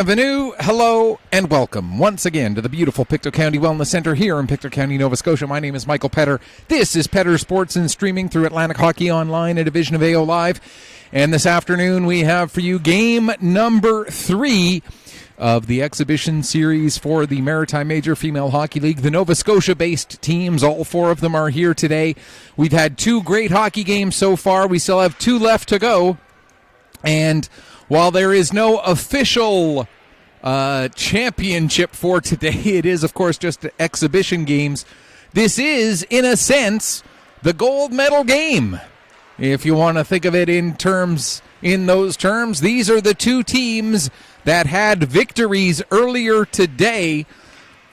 Bienvenue, hello, and welcome once again to the beautiful Pictou County Wellness Center here in Pictou County, Nova Scotia. My name is Michael Petter. This is Petter Sports and streaming through Atlantic Hockey Online and Division of AO Live. And this afternoon we have for you game number 3 of the exhibition series for the Maritime Major Female Hockey League. The Nova Scotia-based teams, all 4 of them are here today. We've had 2 great hockey games so far. We still have 2 left to go. And while there is no official championship for today, it is, of course, just exhibition games. This is, in a sense, the gold medal game. If you want to think of it in those terms, these are the 2 teams that had victories earlier today.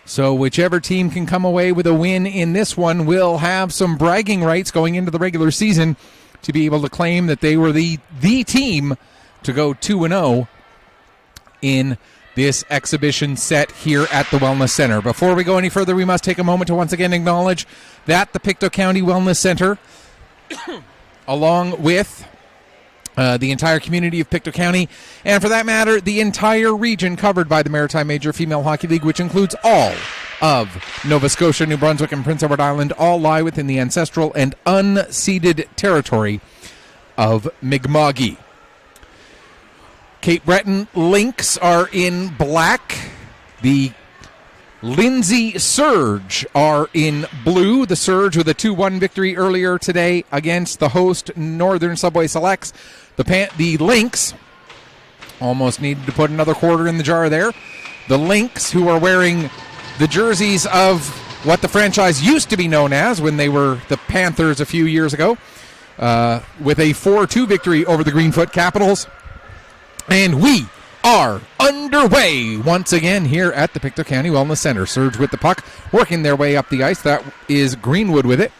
So whichever team can come away with a win in this one will have some bragging rights going into the regular season to be able to claim that they were the team to go 2-0 in this exhibition set here at the Wellness Center. Before we go any further, we must take a moment to once again acknowledge that the Pictou County Wellness Center, along with the entire community of Pictou County, and for that matter, the entire region covered by the Maritime Major Female Hockey League, which includes all of Nova Scotia, New Brunswick, and Prince Edward Island, all lie within the ancestral and unceded territory of Mi'kma'ki. Cape Breton Lynx are in black. The Lindsay Surge are in blue. The Surge with a 2-1 victory earlier today against the host Northern Subway Selects. The Lynx almost needed to put another quarter in the jar there. The Lynx, who are wearing the jerseys of what the franchise used to be known as when they were the Panthers a few years ago, with a 4-2 victory over the Greenfoot Capitals. And we are underway once again here at the Pictou County Wellness Center. Surge with the puck, working their way up the ice. That is Greenwood with it.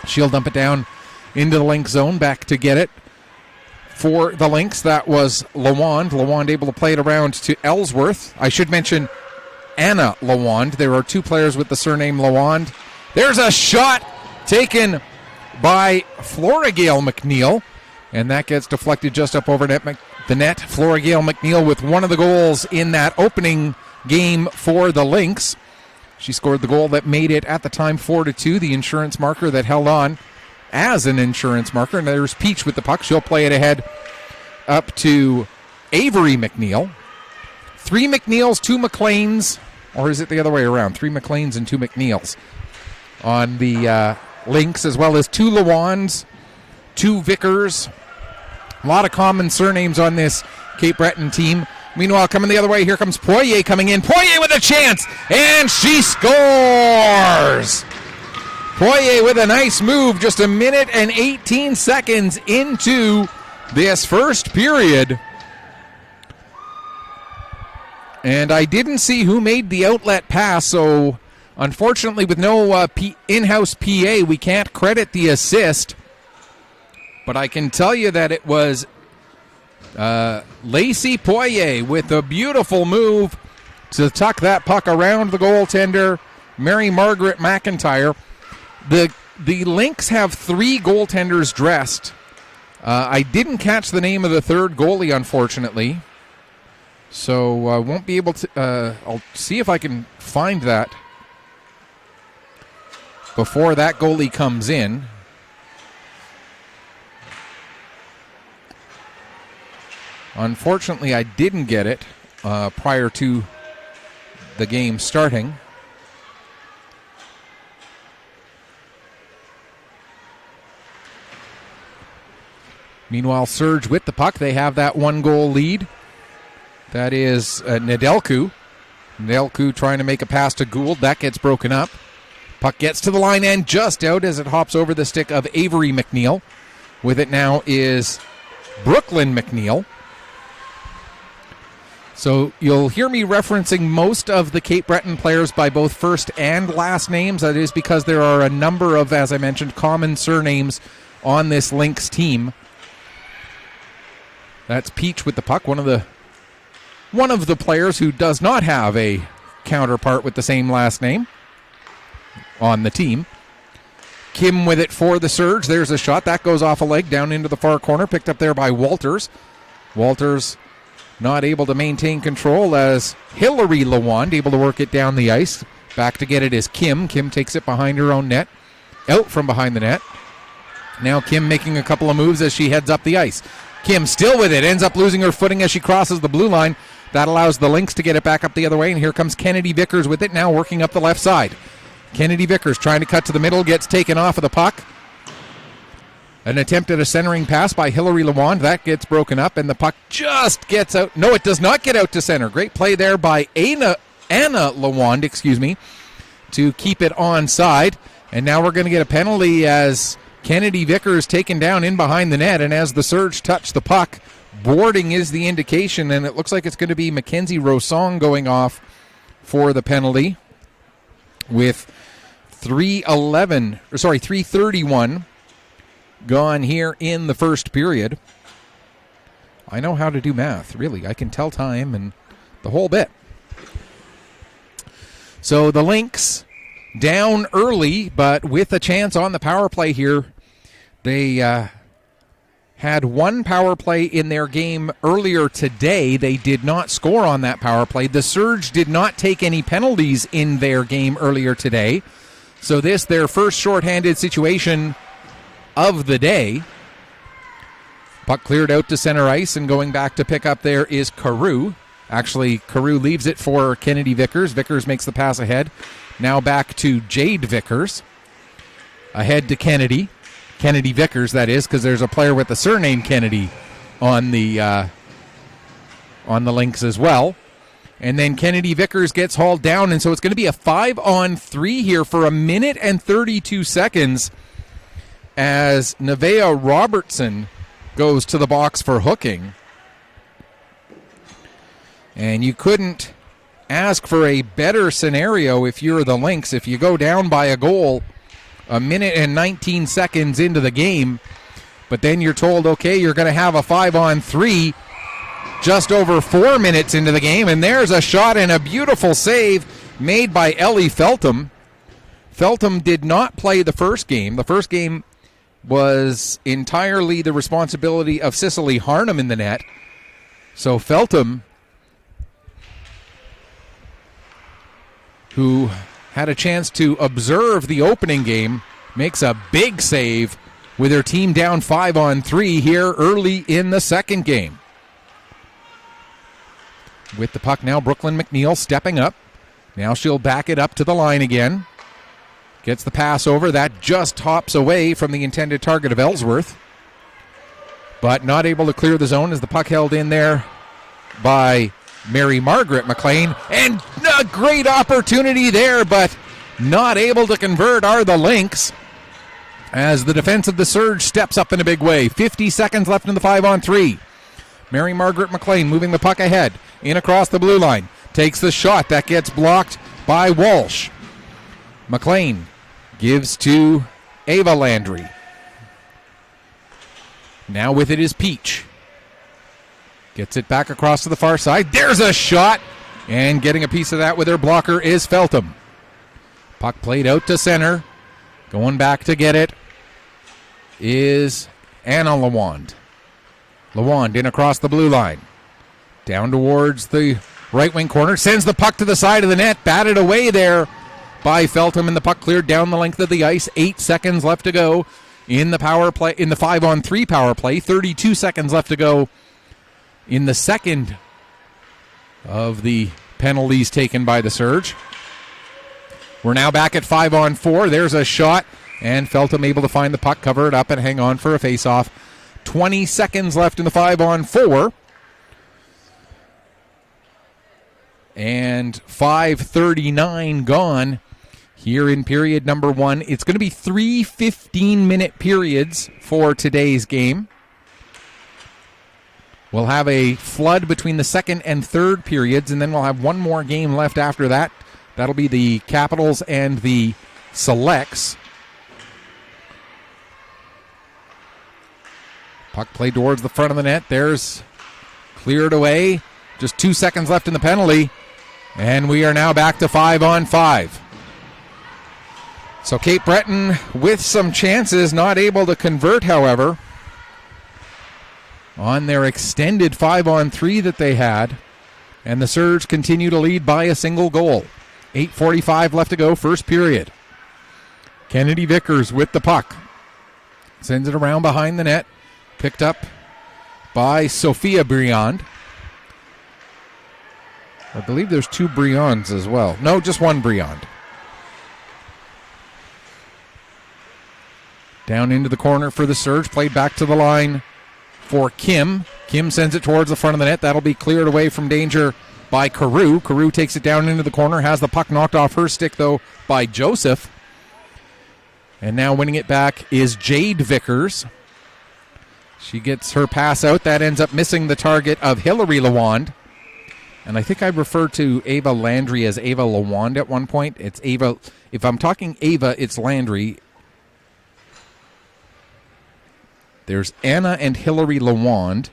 She'll dump it down into the Lynx zone, back to get it for the Lynx. That was Lawand. Lawand able to play it around to Ellsworth. I should mention Anna Lawand. There are 2 players with the surname Lawand. There's a shot taken by Florigale McNeil, and that gets deflected just up over the net. Florigale McNeil with one of the goals in that opening game for the Lynx. She scored the goal that made it at the time 4-2, the insurance marker that held on as an insurance marker. And there's Peach with the puck. She'll play it ahead up to Avery McNeil. 3 McNeils, 2 McLeans, or is it the other way around? 3 McLeans and 2 McNeils on the Lynx, as well as 2 Lawands, 2 Vickers. A lot of common surnames on this Cape Breton team. Meanwhile, coming the other way, here comes Poirier coming in. Poirier with a chance, and she scores! Poirier with a nice move, just 1 minute and 18 seconds into this first period. And I didn't see who made the outlet pass, so unfortunately with no in-house PA, we can't credit the assist. But I can tell you that it was Lacey Poirier with a beautiful move to tuck that puck around the goaltender, Mary Margaret McIntyre. The Lynx have 3 goaltenders dressed. I didn't catch the name of the 3rd goalie, unfortunately. So I won't be able to... I'll see if I can find that before that goalie comes in. Unfortunately, I didn't get it prior to the game starting. Meanwhile, Surge with the puck. They have that 1-goal lead. That is Nedelku. Nedelku trying to make a pass to Gould. That gets broken up. Puck gets to the line and just out as it hops over the stick of Avery McNeil. With it now is Brooklyn McNeil. So you'll hear me referencing most of the Cape Breton players by both first and last names. That is because there are a number of, as I mentioned, common surnames on this Lynx team. That's Peach with the puck, one of the players who does not have a counterpart with the same last name on the team. Kim with it for the Surge. There's a shot. That goes off a leg down into the far corner. Picked up there by Walters. Walters not able to maintain control as Hillary Lawand able to work it down the ice. Back to get it is Kim. Kim takes it behind her own net. Out from behind the net. Now Kim making a couple of moves as she heads up the ice. Kim still with it. Ends up losing her footing as she crosses the blue line. That allows the Lynx to get it back up the other way. And here comes Kennedy Vickers with it now working up the left side. Kennedy Vickers trying to cut to the middle. Gets taken off of the puck. An attempt at a centering pass by Hillary Lawand. That gets broken up, and the puck just gets out. No, it does not get out to center. Great play there by Anna Lawand, to keep it onside. And now we're going to get a penalty as Kennedy Vickers taken down in behind the net, and as the Surge touch the puck, boarding is the indication, and it looks like it's going to be Mackenzie Rosong going off for the penalty with 3:31 gone here in the first period. I know how to do math, really. I can tell time and the whole bit. So the Lynx down early, but with a chance on the power play here. They had one power play in their game earlier today. They did not score on that power play. The Surge did not take any penalties in their game earlier today. So this, their first shorthanded situation of the day. Puck cleared out to center ice, and going back to pick up there is Carew. Actually, Carew leaves it for Kennedy Vickers. Vickers makes the pass ahead. Now back to Jade Vickers. Ahead to Kennedy. Kennedy Vickers, that is, because there's a player with the surname Kennedy on the Lynx as well. And then Kennedy Vickers gets hauled down, and so it's going to be a 5-on-3 here for 1 minute and 32 seconds as Nevaeh Robertson goes to the box for hooking. And you couldn't ask for a better scenario if you're the Lynx. If you go down by a goal 1 minute and 19 seconds into the game, but then you're told, okay, you're going to have a 5-on-3 just over 4 minutes into the game, and there's a shot and a beautiful save made by Ellie Feltham. Feltham did not play the first game. The first game was entirely the responsibility of Cicely Harnham in the net. So Feltham, who had a chance to observe the opening game, makes a big save with her team down 5-on-3 here early in the second game. With the puck now, Brooklyn McNeil stepping up. Now she'll back it up to the line again. Gets the pass over. That just hops away from the intended target of Ellsworth. But not able to clear the zone as the puck held in there by Mary Margaret McLean. And a great opportunity there, but not able to convert are the Lynx as the defense of the Surge steps up in a big way. 50 seconds left in the 5-on-3. Mary Margaret McLean moving the puck ahead. In across the blue line. Takes the shot. That gets blocked by Walsh. McLean gives to Ava Landry. Now with it is Peach. Gets it back across to the far side. There's a shot. And getting a piece of that with her blocker is Feltham. Puck played out to center. Going back to get it is Anna Lawand. Lawand in across the blue line. Down towards the right wing corner. Sends the puck to the side of the net. Batted away there by Feltham, and the puck cleared down the length of the ice. 8 seconds left to go in the power play, in the 5-on-3 power play. 32 seconds left to go in the second of the penalties taken by the Surge. We're now back at 5-on-4. There's a shot, and Feltham able to find the puck, cover it up, and hang on for a face-off. 20 seconds left in the 5-on-4. And 5:39 gone here in period number 1. It's going to be 3 15-minute periods for today's game. We'll have a flood between the second and third periods, and then we'll have one more game left after that. That'll be the Capitals and the Selects. Puck played towards the front of the net. There's cleared away. Just 2 seconds left in the penalty. And we are now back to 5-on-5. So Cape Breton with some chances, not able to convert, however. on their extended 5-on-3 that they had. And the Surge continue to lead by a single goal. 8:45 left to go, first period. Kennedy Vickers with the puck. Sends it around behind the net. Picked up by Sophia Briand. I believe there's 2 Briands as well. No, just 1 Briand. Down into the corner for the Surge. Played back to the line for Kim. Kim sends it towards the front of the net. That'll be cleared away from danger by Carew. Carew takes it down into the corner. Has the puck knocked off her stick, though, by Joseph. And now winning it back is Jade Vickers. She gets her pass out. That ends up missing the target of Hillary Lawand. And I think I referred to Ava Landry as Ava Lawand at one point. It's Ava. If I'm talking Ava, it's Landry. There's Anna and Hillary Lawand.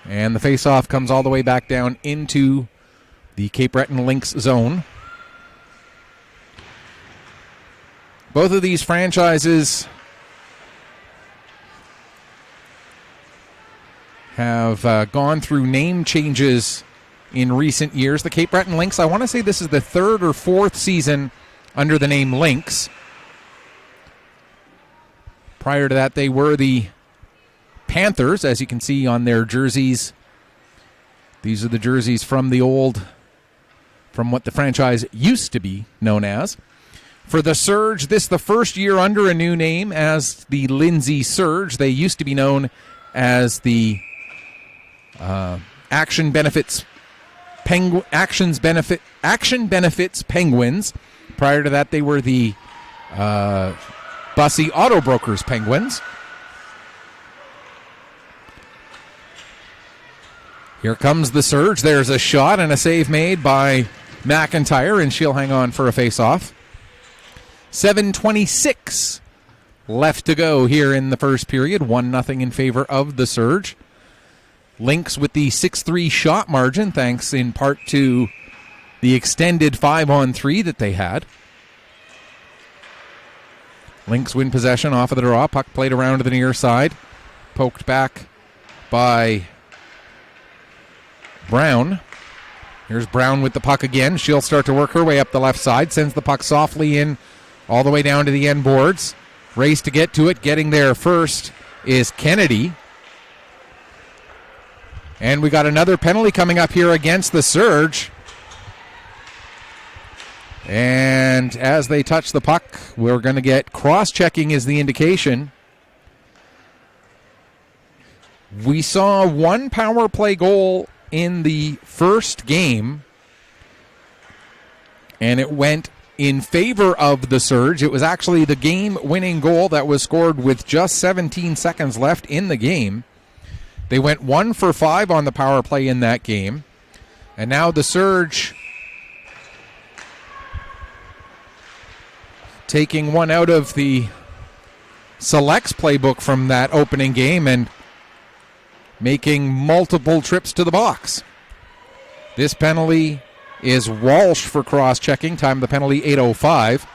And the face-off comes all the way back down into the Cape Breton Lynx zone. Both of these franchises have gone through name changes in recent years. The Cape Breton Lynx, I want to say this is the 3rd or 4th season under the name Lynx. Prior to that, they were the Panthers, as you can see on their jerseys. These are the jerseys from what the franchise used to be known as. For the Surge, this is the first year under a new name as the Lindsay Surge. They used to be known as the Action Benefits Penguins. Prior to that, they were the Bussy Auto Brokers Penguins. Here comes the Surge. There's a shot and a save made by McIntyre, and she'll hang on for a face-off. 7:26 left to go here in the first period. 1-0 in favor of the Surge. Lynx with the 6-3 shot margin, thanks in part to the extended 5-on-3 that they had. Lynx win possession off of the draw. Puck played around to the near side. Poked back by Brown. Here's Brown with the puck again. She'll start to work her way up the left side. Sends the puck softly in all the way down to the end boards. Race to get to it. Getting there first is Kennedy. And we got another penalty coming up here against the Surge. And as they touch the puck, we're going to get cross-checking is the indication. We saw one power play goal in the first game, and it went in favor of the Surge. It was actually the game-winning goal that was scored with just 17 seconds left in the game. They went 1 for 5 on the power play in that game. And now the Surge taking one out of the Selects playbook from that opening game and making multiple trips to the box. This penalty is Walsh for cross-checking. Time the penalty 8:05.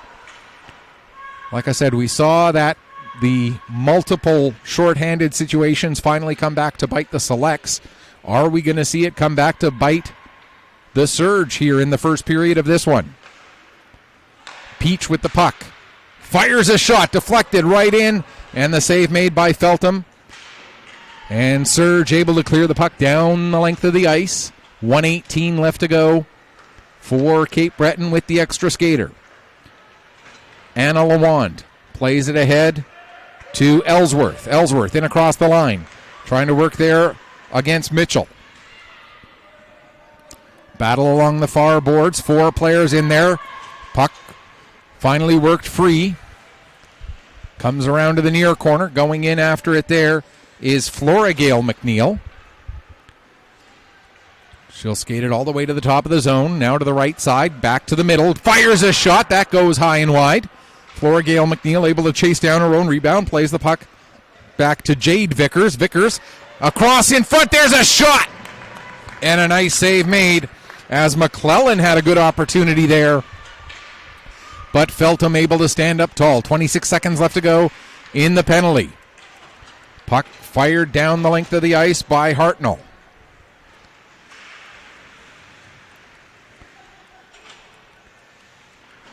Like I said, we saw that the multiple shorthanded situations finally come back to bite the Selects. Are we going to see it come back to bite the Surge here in the first period of this one? Peach with the puck. Fires a shot, deflected right in, and the save made by Feltham. And Surge able to clear the puck down the length of the ice. 1:18 left to go for Cape Breton with the extra skater. Anna Lawand plays it ahead to Ellsworth. Ellsworth in across the line. Trying to work there against Mitchell. Battle along the far boards. 4 players in there. Puck finally worked free. Comes around to the near corner. Going in after it there is Flora Gale McNeil. She'll skate it all the way to the top of the zone. Now to the right side. Back to the middle. Fires a shot. That goes high and wide. Flora Gale McNeil able to chase down her own rebound. Plays the puck back to Jade Vickers. Vickers across in front. There's a shot. And a nice save made as McClellan had a good opportunity there but Feltham able to stand up tall. 26 seconds left to go in the penalty. Puck fired down the length of the ice by Hartnell.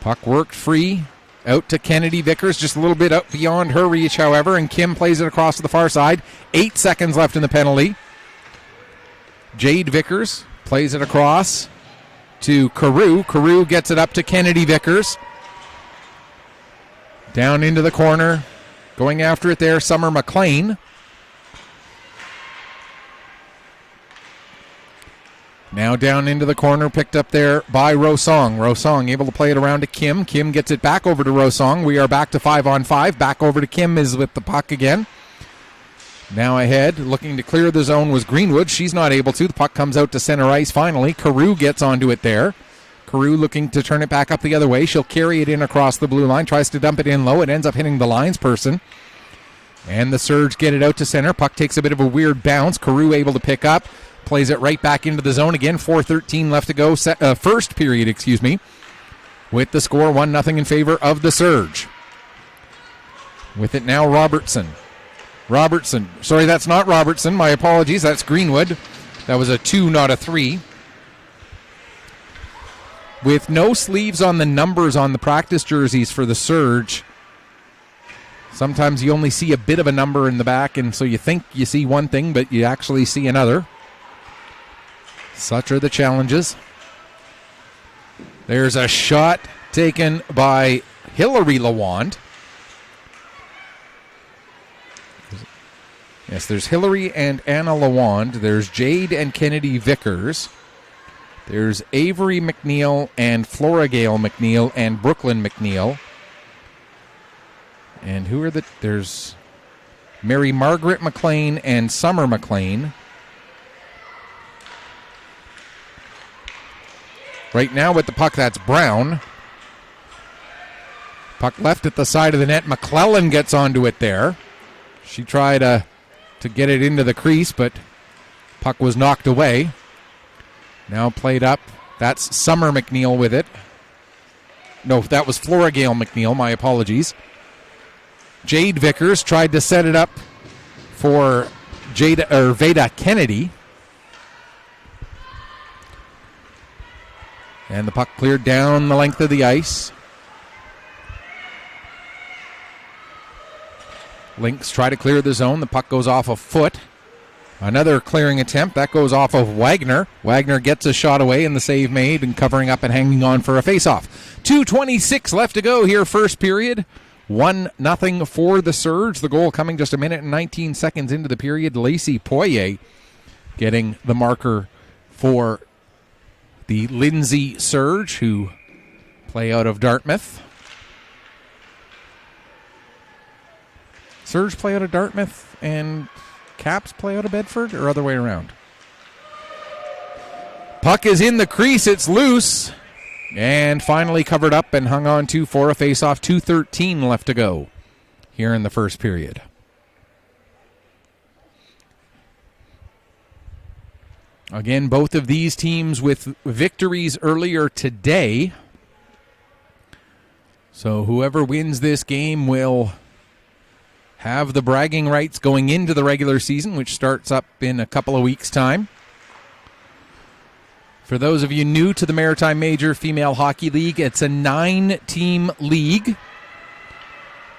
Puck worked free. Out to Kennedy Vickers, just a little bit out beyond her reach, however, and Kim plays it across to the far side. 8 seconds left in the penalty. Jade Vickers plays it across to Carew. Carew gets it up to Kennedy Vickers. Down into the corner. Going after it there, Summer McLean. Now down into the corner, picked up there by Rosong. Rosong able to play it around to Kim. Kim gets it back over to Rosong. We are back to 5-on-5. Back over to Kim is with the puck again. Now ahead, looking to clear the zone was Greenwood. She's not able to. The puck comes out to center ice finally. Carew gets onto it there. Carew looking to turn it back up the other way. She'll carry it in across the blue line. Tries to dump it in low. It ends up hitting the lines person. And the Surge get it out to center. Puck takes a bit of a weird bounce. Carew able to pick up. Plays it right back into the zone again. 4:13 left to go. First period, with the score 1-0 in favor of the Surge. With it now, Robertson. Sorry, that's not Robertson. My apologies. That's Greenwood. That was a 2, not a 3. With no sleeves on the numbers on the practice jerseys for the Surge, sometimes you only see a bit of a number in the back, and so you think you see one thing, but you actually see another. Such are the challenges. There's a shot taken by Hillary Lawand. Yes, there's Hillary and Anna Lawand. There's Jade and Kennedy Vickers. There's Avery McNeil and Flora Gale McNeil and Brooklyn McNeil. And who are there's Mary Margaret McLean and Summer McLean. Right now with the puck, that's Brown. Puck left at the side of the net. McClellan gets onto it there. She tried to get it into the crease, but puck was knocked away. Now played up. That's Summer McNeil with it. No, that was Flora Gale McNeil. My apologies. Jade Vickers tried to set it up for Veda Kennedy. And the puck cleared down the length of the ice. Lynx try to clear the zone. The puck goes off a foot. Another clearing attempt. That goes off of Wagner. Wagner gets a shot away and the save made and covering up and hanging on for a faceoff. 2:26 left to go here, first period. 1-0 for the Surge. The goal coming just a minute and 19 seconds into the period. Lacey Poirier getting the marker for the Lindsay Surge, who play out of Dartmouth. Surge play out of Dartmouth and Caps play out of Bedford, or other way around? Puck is in the crease. It's loose. And finally covered up and hung on to for a face-off. 2:13 left to go here in the first period. Again, both of these teams with victories earlier today. So whoever wins this game will have the bragging rights going into the regular season, which starts up in a couple of weeks' time. For those of you new to the Maritime Major Female Hockey League, it's a 9-team league.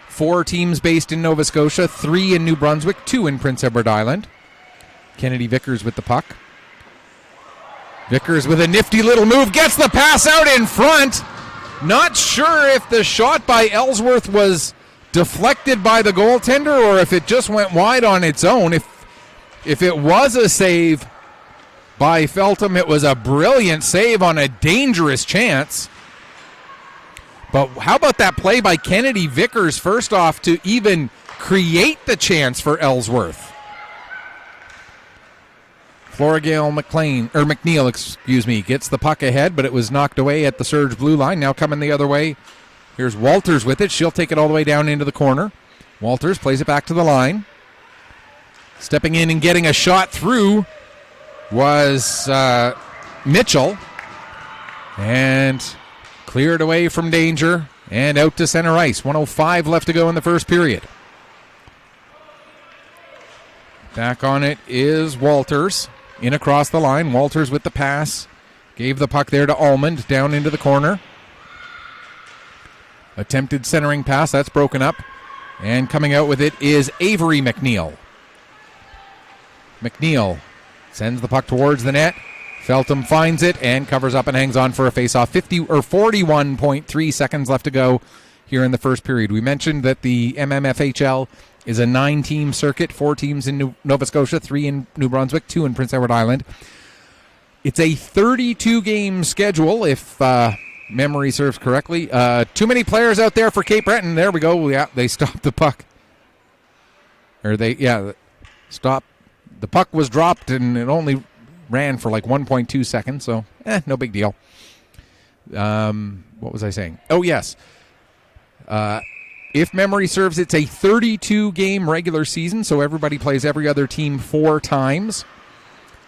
4 teams based in Nova Scotia, 3 in New Brunswick, 2 in Prince Edward Island. Kennedy Vickers with the puck. Vickers with a nifty little move, gets the pass out in front. Not sure if the shot by Ellsworth was deflected by the goaltender or if it just went wide on its own. If it was a save by Feltham, it was a brilliant save on a dangerous chance. But how about that play by Kennedy Vickers, first off, to even create the chance for Ellsworth? Floragale McNeil, gets the puck ahead, but it was knocked away at the Surge blue line. Now coming the other way, here's Walters with it. She'll take it all the way down into the corner. Walters plays it back to the line. Stepping in and getting a shot through was Mitchell. And cleared away from danger. And out to center ice. 1:05 left to go in the first period. Back on it is Walters. In across the line. Walters with the pass. Gave the puck there to Almond. Down into the corner. Attempted centering pass. That's broken up. And coming out with it is Avery McNeil. McNeil sends the puck towards the net. Feltham finds it and covers up and hangs on for a face-off. 41.3 seconds left to go here in the first period. We mentioned that the MMFHL is a 9-team circuit, 4 teams in Nova Scotia, 3 in New Brunswick, 2 in Prince Edward Island. It's a 32-game schedule, if memory serves correctly. Too many players out there for Cape Breton. There we go. Yeah, they stopped the puck. Stop. The puck was dropped and it only ran for like 1.2 seconds, so no big deal. What was I saying? Oh, yes. If memory serves, it's a 32-game regular season, so everybody plays every other team 4 times.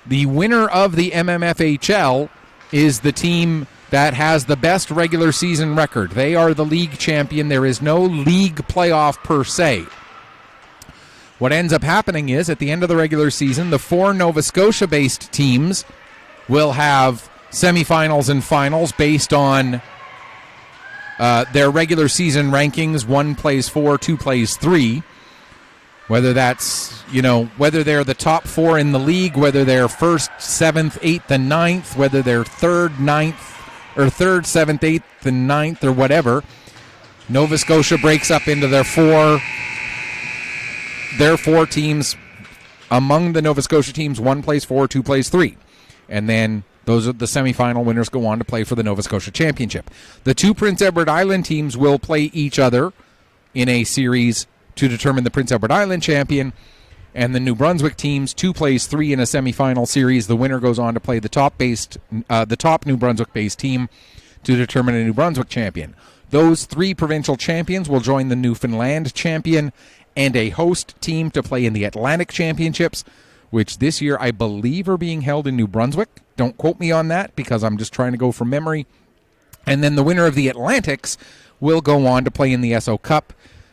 The winner of the MMFHL is the team that has the best regular season record. They are the league champion. There is no league playoff per se. What ends up happening is, at the end of the regular season, the 4 Nova Scotia-based teams will have semifinals and finals based on their regular season rankings. 1 plays 4, 2 plays 3. Whether that's, whether they're the top 4 in the league, whether they're 1st, 7th, 8th, and 9th, whether they're 3rd, 9th, or 3rd, 7th, 8th, and 9th, or whatever. Nova Scotia breaks up into their 4 teams. Among the Nova Scotia teams, 1 plays 4, 2 plays 3. And then those are the semifinal winners go on to play for the Nova Scotia Championship. The 2 Prince Edward Island teams will play each other in a series to determine the Prince Edward Island champion. And the New Brunswick teams, 2 plays 3 in a semifinal series. The winner goes on to play the top New Brunswick-based team to determine a New Brunswick champion. Those 3 provincial champions will join the Newfoundland champion and a host team to play in the Atlantic Championships, which this year I believe are being held in New Brunswick. Don't quote me on that because I'm just trying to go from memory. And then the winner of the Atlantics will go on to play in the SO Cup,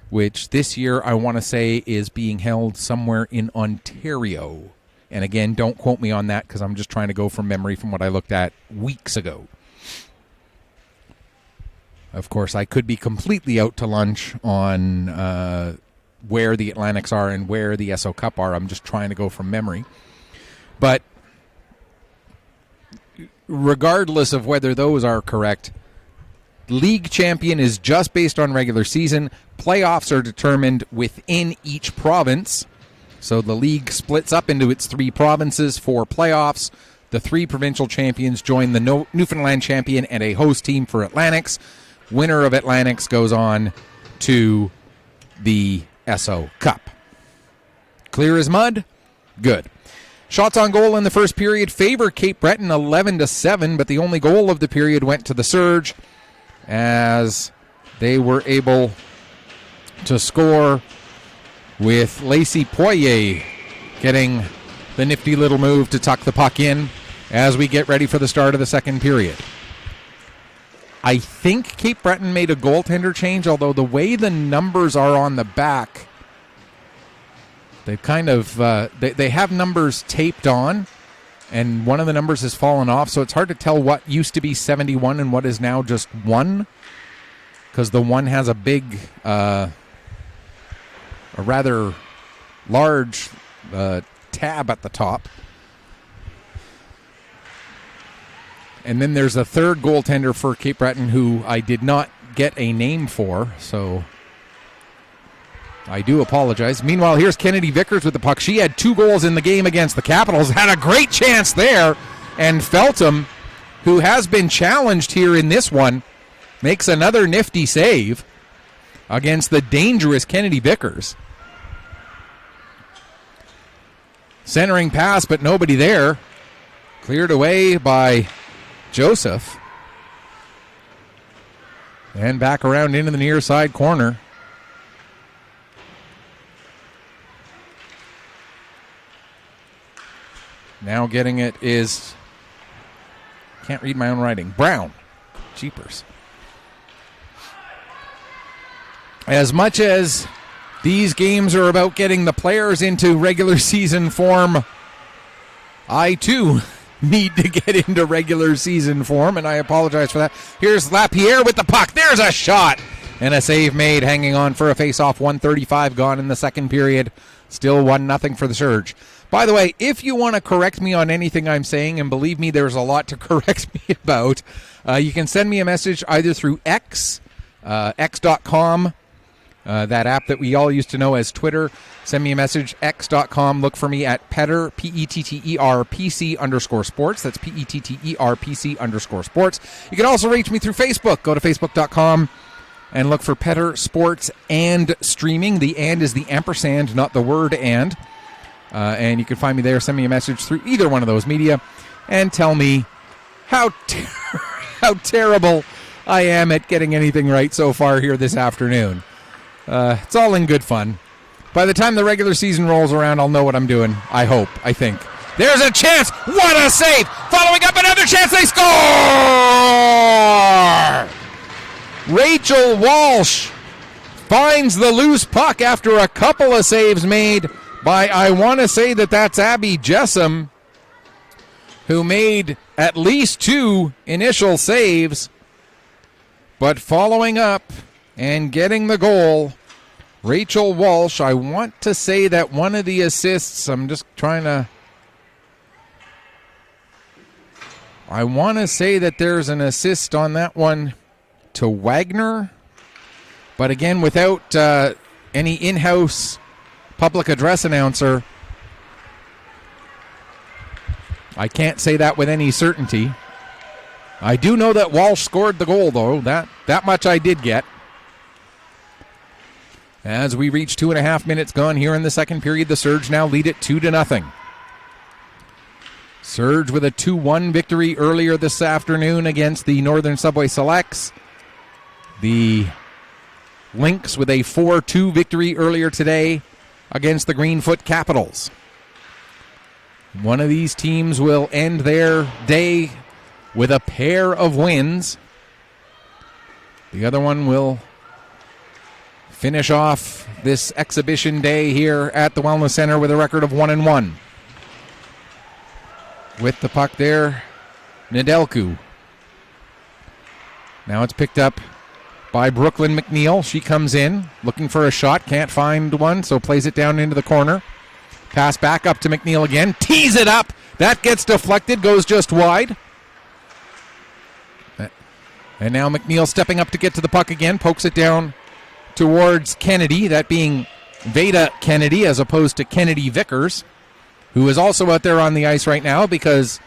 which this year I want to say is being held somewhere in Ontario. And again, don't quote me on that because I'm just trying to go from memory from what I looked at weeks ago. Of course, I could be completely out to lunch on where the Atlantics are and where the SO Cup are. I'm just trying to go from memory. But regardless of whether those are correct, league champion is just based on regular season. Playoffs are determined within each province. So the league splits up into its 3 provinces for playoffs. The 3 provincial champions join the Newfoundland champion and a host team for Atlantics. Winner of Atlantics goes on to the SO Cup. Clear as mud? Good. Shots on goal in the first period favor Cape Breton 11-7, but the only goal of the period went to the Surge as they were able to score with Lacey Poirier getting the nifty little move to tuck the puck in as we get ready for the start of the second period. I think Cape Breton made a goaltender change, although the way the numbers are on the back, they've kind of they have numbers taped on, and one of the numbers has fallen off, so it's hard to tell what used to be 71 and what is now just 1, because the 1 has a big, a rather large tab at the top. And then there's a third goaltender for Cape Breton who I did not get a name for, so I do apologize. Meanwhile, here's Kennedy Vickers with the puck. She had 2 goals in the game against the Capitals. Had a great chance there. And Feltham, who has been challenged here in this one, makes another nifty save against the dangerous Kennedy Vickers. Centering pass, but nobody there. Cleared away by Joseph. And back around into the near side corner. Now getting it is, can't read my own writing, Brown. Jeepers. as much as these games are about getting the players into regular season form, I too need to get into regular season form, and I apologize for that. Here's Lapierre with the puck. There's a shot. And a save made, hanging on for a face-off. 1:35 gone in the second period. Still 1-0 for the Surge. By the way, if you want to correct me on anything I'm saying, and believe me, there's a lot to correct me about, you can send me a message either through X, x.com, that app that we all used to know as Twitter. Send me a message, x.com. Look for me at Petter, P-E-T-T-E-R, PC _sports. That's P-E-T-T-E-R, PC _sports. You can also reach me through Facebook. Go to facebook.com and look for Petter Sports and Streaming. The and is the ampersand, not the word and. And you can find me there. Send me a message through either one of those media and tell me how terrible I am at getting anything right so far here this afternoon. It's all in good fun. By the time the regular season rolls around, I'll know what I'm doing. I hope. I think. There's a chance. What a save. Following up another chance. They score! Rachel Walsh finds the loose puck after a couple of saves made by, I want to say that's Abby Jessam, who made at least 2 initial saves. But following up and getting the goal, Rachel Walsh, I want to say that one of the assists, I want to say that there's an assist on that one to Wagner. But again, without any in-house public address announcer, I can't say that with any certainty. I do know that Walsh scored the goal, though. That much I did get. As we reach 2.5 minutes gone here in the second period, the Surge now lead it 2-0. Surge with a 2-1 victory earlier this afternoon against the Northern Subway Selects. The Lynx with a 4-2 victory earlier today against the Greenfoot Capitals. One of these teams will end their day with a pair of wins. The other one will finish off this exhibition day here at the Wellness Center with a record of 1-1. With the puck there, Nedelku. Now it's picked up by Brooklyn McNeil. She comes in looking for a shot, can't find one, so plays it down into the corner. Pass back up to McNeil again, tees it up. That gets deflected, goes just wide. And now McNeil stepping up to get to the puck again, pokes it down towards Kennedy, that being Veda Kennedy as opposed to Kennedy Vickers, who is also out there on the ice right now because,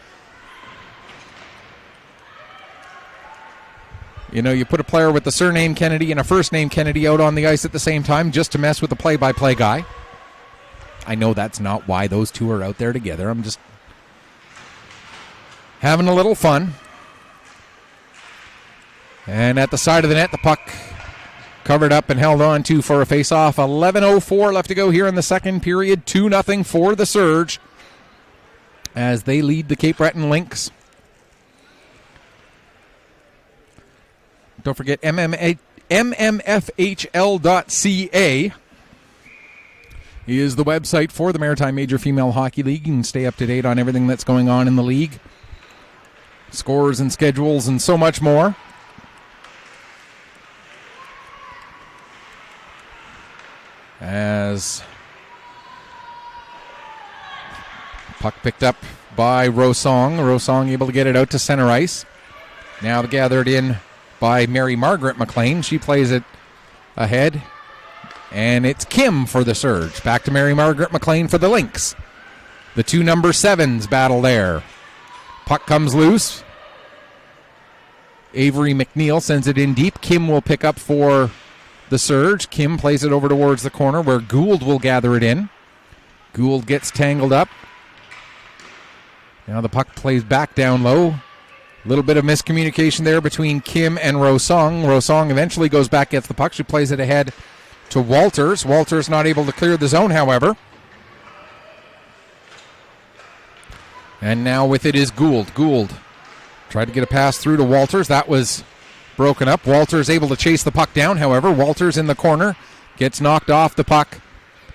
you know, you put a player with the surname Kennedy and a first name Kennedy out on the ice at the same time just to mess with the play-by-play guy. I know that's not why those two are out there together. I'm just having a little fun. And at the side of the net, the puck covered up and held on to for a face-off. 11:04 left to go here in the second period. 2-0 for the Surge as they lead the Cape Breton Lynx. Don't forget MMFHL.ca is the website for the Maritime Major Female Hockey League. You can stay up to date on everything that's going on in the league. Scores and schedules and so much more. As puck picked up by Rosong. Rosong able to get it out to center ice. Now gathered in by Mary Margaret McLean. She plays it ahead. And it's Kim for the Surge. Back to Mary Margaret McLean for the Lynx. The two number 7s battle there. Puck comes loose. Avery McNeil sends it in deep. Kim will pick up for the Surge. Kim plays it over towards the corner where Gould will gather it in. Gould gets tangled up. Now the puck plays back down low. A little bit of miscommunication there between Kim and Rosong. Rosong eventually goes back, gets the puck. She plays it ahead to Walters. Walters not able to clear the zone, however. And now with it is Gould. Gould tried to get a pass through to Walters. That was broken up. Walters able to chase the puck down. However, Walters in the corner gets knocked off the puck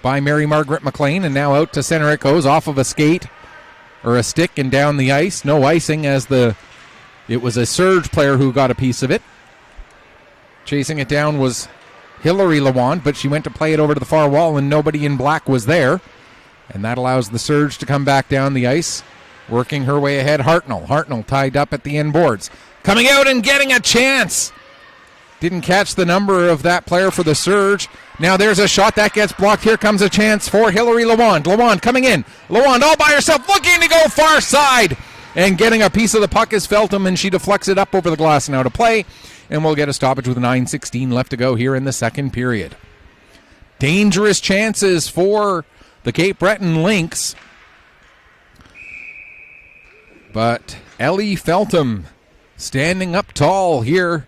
by Mary Margaret McLean, and now out to center it goes off of a skate or a stick and down the ice. No icing as it was a Surge player who got a piece of it. Chasing it down was Hillary Lawand, but she went to play it over to the far wall and nobody in black was there. And that allows the Surge to come back down the ice. Working her way ahead, Hartnell. Hartnell tied up at the end boards. Coming out and getting a chance. Didn't catch the number of that player for the Surge. Now there's a shot that gets blocked. Here comes a chance for Hillary Lawand. Lawand coming in. Lawand all by herself, looking to go far side. And getting a piece of the puck is Feltham, and she deflects it up over the glass now to play. And we'll get a stoppage with 9:16 left to go here in the second period. Dangerous chances for the Cape Breton Lynx. But Ellie Feltham standing up tall here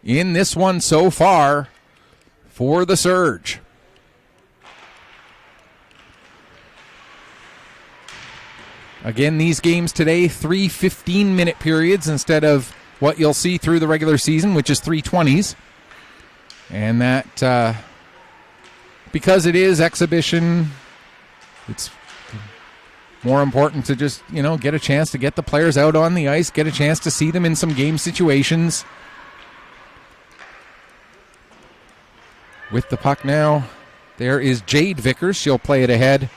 in this one so far for the Surge. Again, these games today, 3 15-minute periods instead of what you'll see through the regular season, which is 3 20s. And that, because it is exhibition, it's more important to just, get a chance to get the players out on the ice, get a chance to see them in some game situations. With the puck now, there is Jade Vickers. She'll play it ahead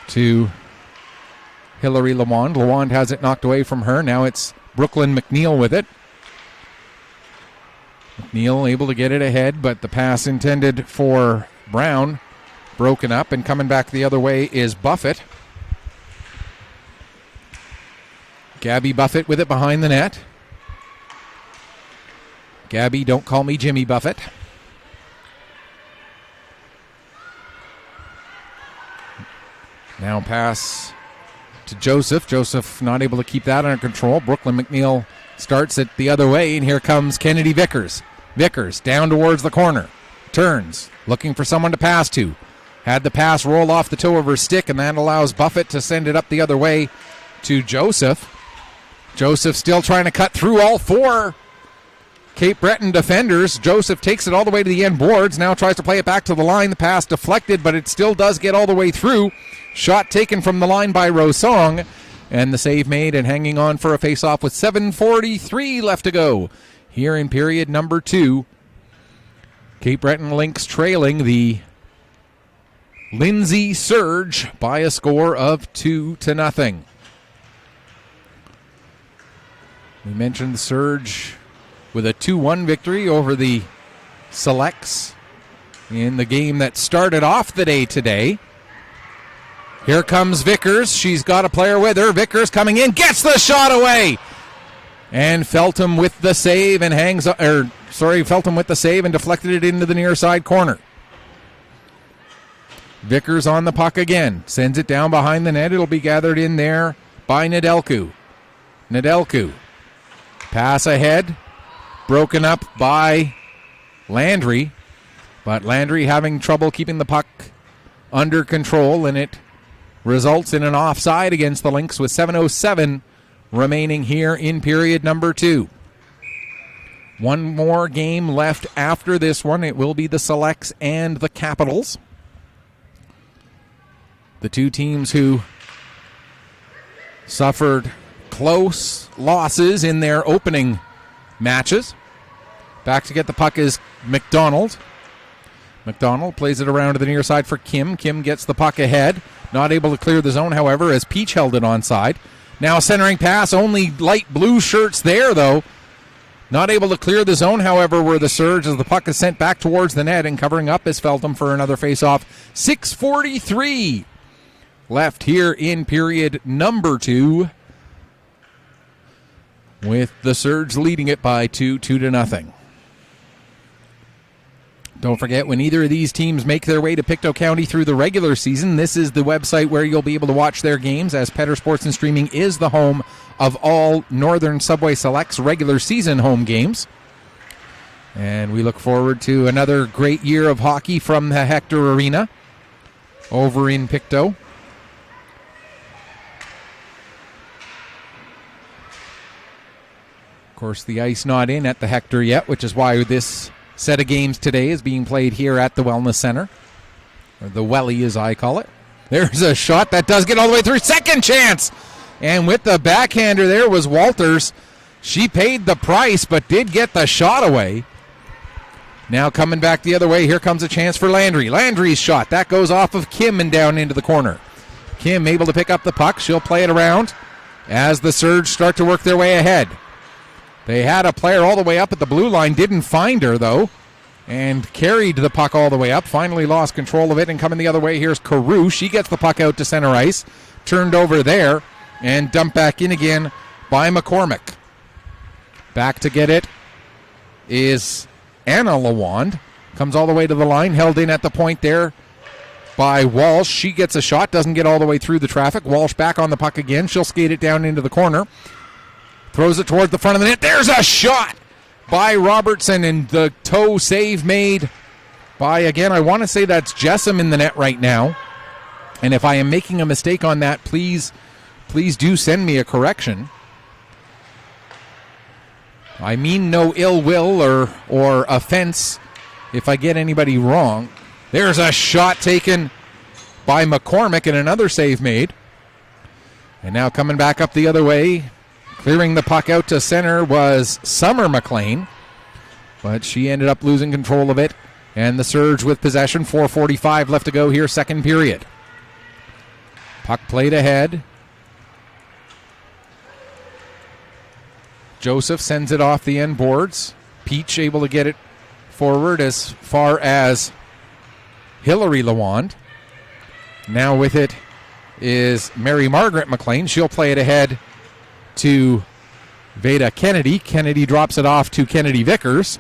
to Hillary Lawand. Lawand has it knocked away from her. Now it's Brooklyn McNeil with it. McNeil able to get it ahead, but the pass intended for Brown broken up, and coming back the other way is Buffett. Gabby Buffett with it behind the net. Gabby, don't call me Jimmy Buffett. Now pass to Joseph. Joseph not able to keep that under control. Brooklyn McNeil starts it the other way, and here comes Kennedy Vickers. Vickers down towards the corner. Turns, looking for someone to pass to. Had the pass roll off the toe of her stick, and that allows Buffett to send it up the other way to Joseph. Joseph still trying to cut through all four Cape Breton defenders. Joseph takes it all the way to the end boards. Now tries to play it back to the line. The pass deflected, but it still does get all the way through. Shot taken from the line by Rosong, and the save made and hanging on for a face-off with 7:43 left to go here in period number 2. Cape Breton Lynx trailing the Lindsay Surge by a score of 2-0. We mentioned the Surge with a 2-1 victory over the Selects in the game that started off the day today. Here comes Vickers. She's got a player with her. Vickers coming in, gets the shot away. And Feltham with the save and Feltham with the save and deflected it into the near side corner. Vickers on the puck again. Sends it down behind the net. It'll be gathered in there by Nedelku. Nedelku. Pass ahead. Broken up by Landry. But Landry having trouble keeping the puck under control, and it results in an offside against the Lynx with 7:07 remaining here in period number 2. One more game left after this one. It will be the Selects and the Capitals. The two teams who suffered close losses in their opening matches. Back to get the puck is McDonald. McDonald plays it around to the near side for Kim. Kim gets the puck ahead. Not able to clear the zone, however, as Peach held it onside. Now centering pass, only light blue shirts there, though. Not able to clear the zone, however, were the Surge as the puck is sent back towards the net, and covering up is Feltham for another face-off. 6:43 left here in period number 2, with the Surge leading it by 2-0. Don't forget, when either of these teams make their way to Pictou County through the regular season, this is the website where you'll be able to watch their games, as Petter Sports and Streaming is the home of all Northern Subway Selects regular season home games. And we look forward to another great year of hockey from the Hector Arena over in Pictou. course, the ice not in at the Hector yet, which is why this set of games today is being played here at the Wellness Center, or the Welly as I call it. There's a shot that does get all the way through. Second chance! And with the backhander there was Walters. She paid the price but did get the shot away. Now coming back the other way, here comes a chance for Landry. Landry's shot, that goes off of Kim and down into the corner. Kim able to pick up the puck. She'll play it around as the Surge start to work their way ahead. They had a player all the way up at the blue line, didn't find her though, and carried the puck all the way up, finally lost control of it, and coming the other way, here's Carew. She gets the puck out to center ice, turned over there, and dumped back in again by McCormick. Back to get it is Anna Lawand. Comes all the way to the line, held in at the point there by Walsh. She gets a shot, doesn't get all the way through the traffic. Walsh back on the puck again. She'll skate it down into the corner. Throws it toward the front of the net. There's a shot by Robertson, and the toe save made by, again, I want to say that's Jessam in the net right now. And if I am making a mistake on that, please do send me a correction. I mean no ill will or offense if I get anybody wrong. There's a shot taken by McCormick and another save made. And now coming back up the other way, clearing the puck out to center was Summer McLean, but she ended up losing control of it. And the Surge with possession, 4:45 left to go here, second period. Puck played ahead. Joseph sends it off the end boards. Peach able to get it forward as far as Hillary Lawand. Now with it is Mary Margaret McLean. She'll play it ahead to Veda Kennedy. Kennedy drops it off to Kennedy Vickers.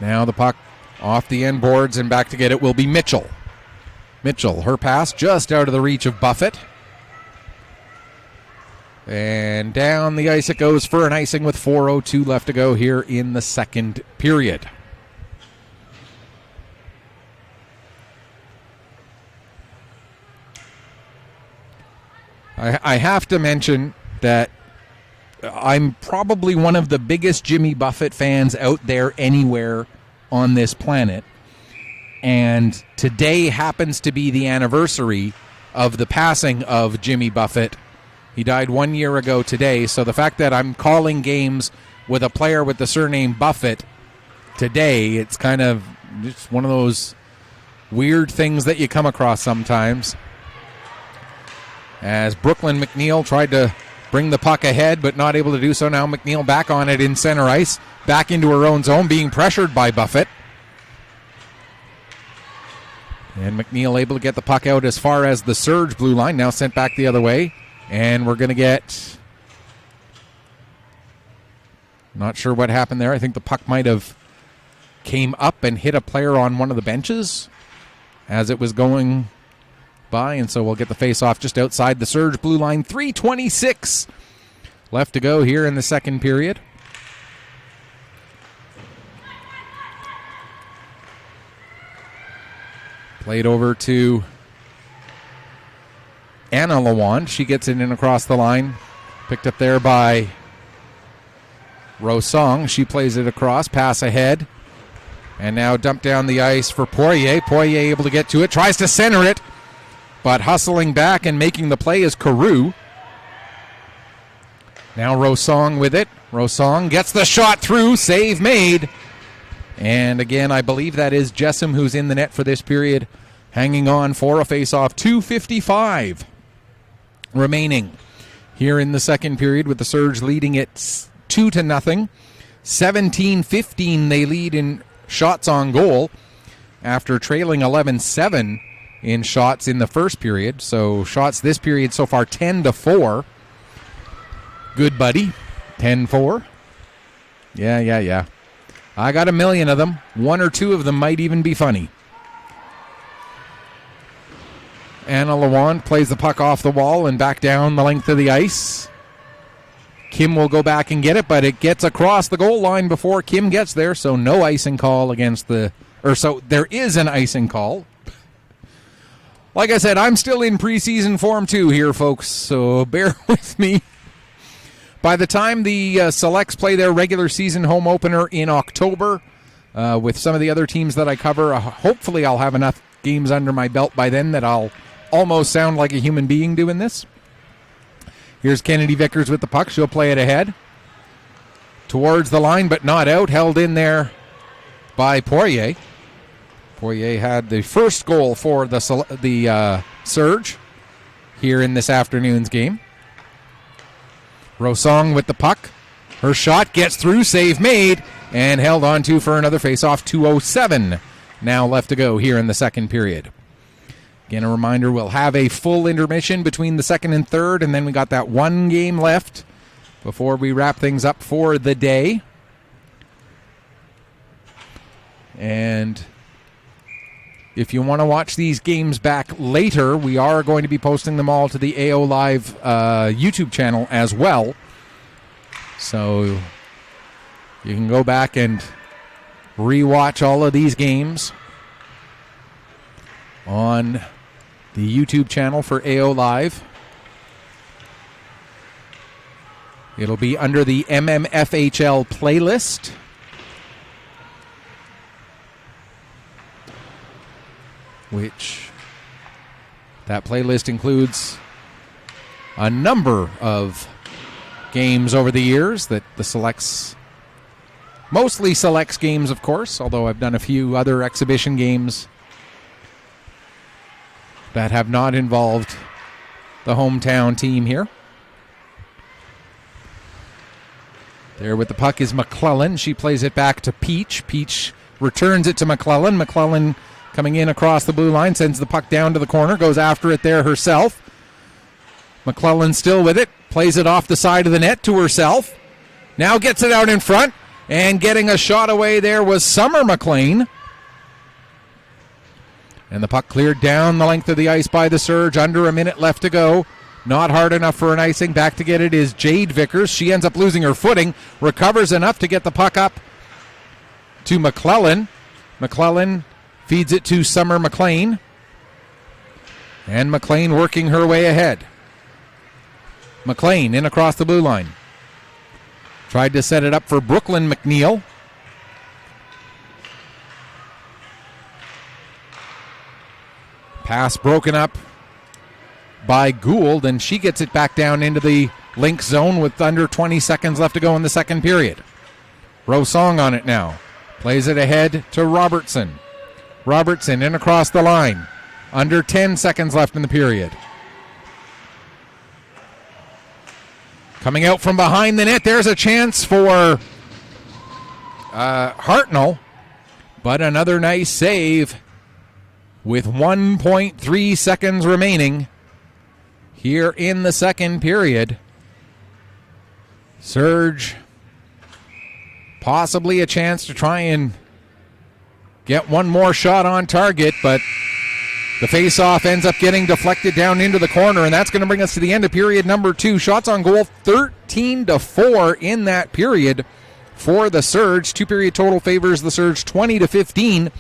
Now the puck off the end boards, and back to get it will be Mitchell. Mitchell, her pass just out of the reach of Buffett. And down the ice it goes for an icing with 4:02 left to go here in the second period. I have to mention that I'm probably one of the biggest Jimmy Buffett fans out there anywhere on this planet. And today happens to be the anniversary of the passing of Jimmy Buffett. He died 1 year ago today, so the fact that I'm calling games with a player with the surname Buffett today, it's kind of just one of those weird things that you come across sometimes. As Brooklyn McNeil tried to bring the puck ahead, but not able to do so. Now McNeil back on it in center ice, back into her own zone, being pressured by Buffett. And McNeil able to get the puck out as far as the Surge blue line, now sent back the other way. And we're going to get... Not sure what happened there. I think the puck might have came up and hit a player on one of the benches as it was going by, and so we'll get the face-off just outside the Surge blue line. 3:26 left to go here in the second period. Played over to Anna Lawand. She gets it in across the line. Picked up there by Rosong. She plays it across, pass ahead. And now dumped down the ice for Poirier. Poirier able to get to it, tries to center it. But hustling back and making the play is Carew. Now Rosong with it. Rosong gets the shot through. Save made. And again, I believe that is Jessam who's in the net for this period. Hanging on for a face-off. 2:55 remaining here in the second period, with the Surge leading it 2-0. 17-15 they lead in shots on goal after trailing 11-7 in shots in the first period. So shots this period so far 10-4. Good buddy. 10-4. Yeah. I got a million of them. One or two of them might even be funny. Anna Lawand plays the puck off the wall and back down the length of the ice. Kim will go back and get it, but it gets across the goal line before Kim gets there, so no icing call against the... so there is an icing call Like I said, I'm still in preseason form too here, folks, so bear with me. By the time the Selects play their regular season home opener in October, with some of the other teams that I cover, hopefully I'll have enough games under my belt by then that I'll almost sound like a human being doing this. Here's Kennedy Vickers with the puck. She'll play it ahead. Towards the line, but not out. Held in there by Poirier. Poirier had the first goal for the Surge here in this afternoon's game. Rosong with the puck. Her shot gets through, save made, and held on to for another face-off. 2:07 now left to go here in the second period. Again, a reminder, we'll have a full intermission between the second and third, and then we got that one game left before we wrap things up for the day. And if you want to watch these games back later, we are going to be posting them all to the AO Live YouTube channel as well. So you can go back and rewatch all of these games on the YouTube channel for AO Live. It'll be under the MMFHL playlist. Which that playlist includes a number of games over the years that the Selects, mostly Selects games, of course, although I've done a few other exhibition games that have not involved the hometown team here. There with the puck is McClellan. She plays it back to Peach. Peach returns it to McClellan. McClellan coming in across the blue line, sends the puck down to the corner, goes after it there herself. McClellan still with it, plays it off the side of the net to herself. Now gets it out in front, and getting a shot away there was Summer McLean. And the puck cleared down the length of the ice by the Surge, under a minute left to go. Not hard enough for an icing. Back to get it is Jade Vickers. She ends up losing her footing, recovers enough to get the puck up to McClellan. McClellan feeds it to Summer McLean. And McLean working her way ahead. McLean in across the blue line. Tried to set it up for Brooklyn McNeil. Pass broken up by Gould, and she gets it back down into the Lynx zone with under 20 seconds left to go in the second period. Rosong on it now. Plays it ahead to Robertson. Robertson in across the line. Under 10 seconds left in the period. Coming out from behind the net. There's a chance for Hartnell. But another nice save with 1.3 seconds remaining here in the second period. Surge possibly a chance to try and get one more shot on target, but the face-off ends up getting deflected down into the corner, and that's going to bring us to the end of period number 2. Shots on goal 13-4 in that period for the Surge. Two-period total favors the Surge 20-15,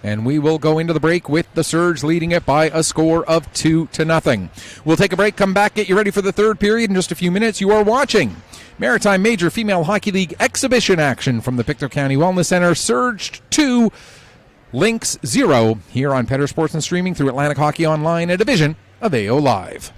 and we will go into the break with the Surge leading it by a score of 2-0. We'll take a break, come back, get you ready for the third period in just a few minutes. You are watching Maritime Major Female Hockey League exhibition action from the Pictou County Wellness Center. Surge 2, Lynx 0 here on Petter Sports and streaming through Atlantic Hockey Online, a division of AO Live.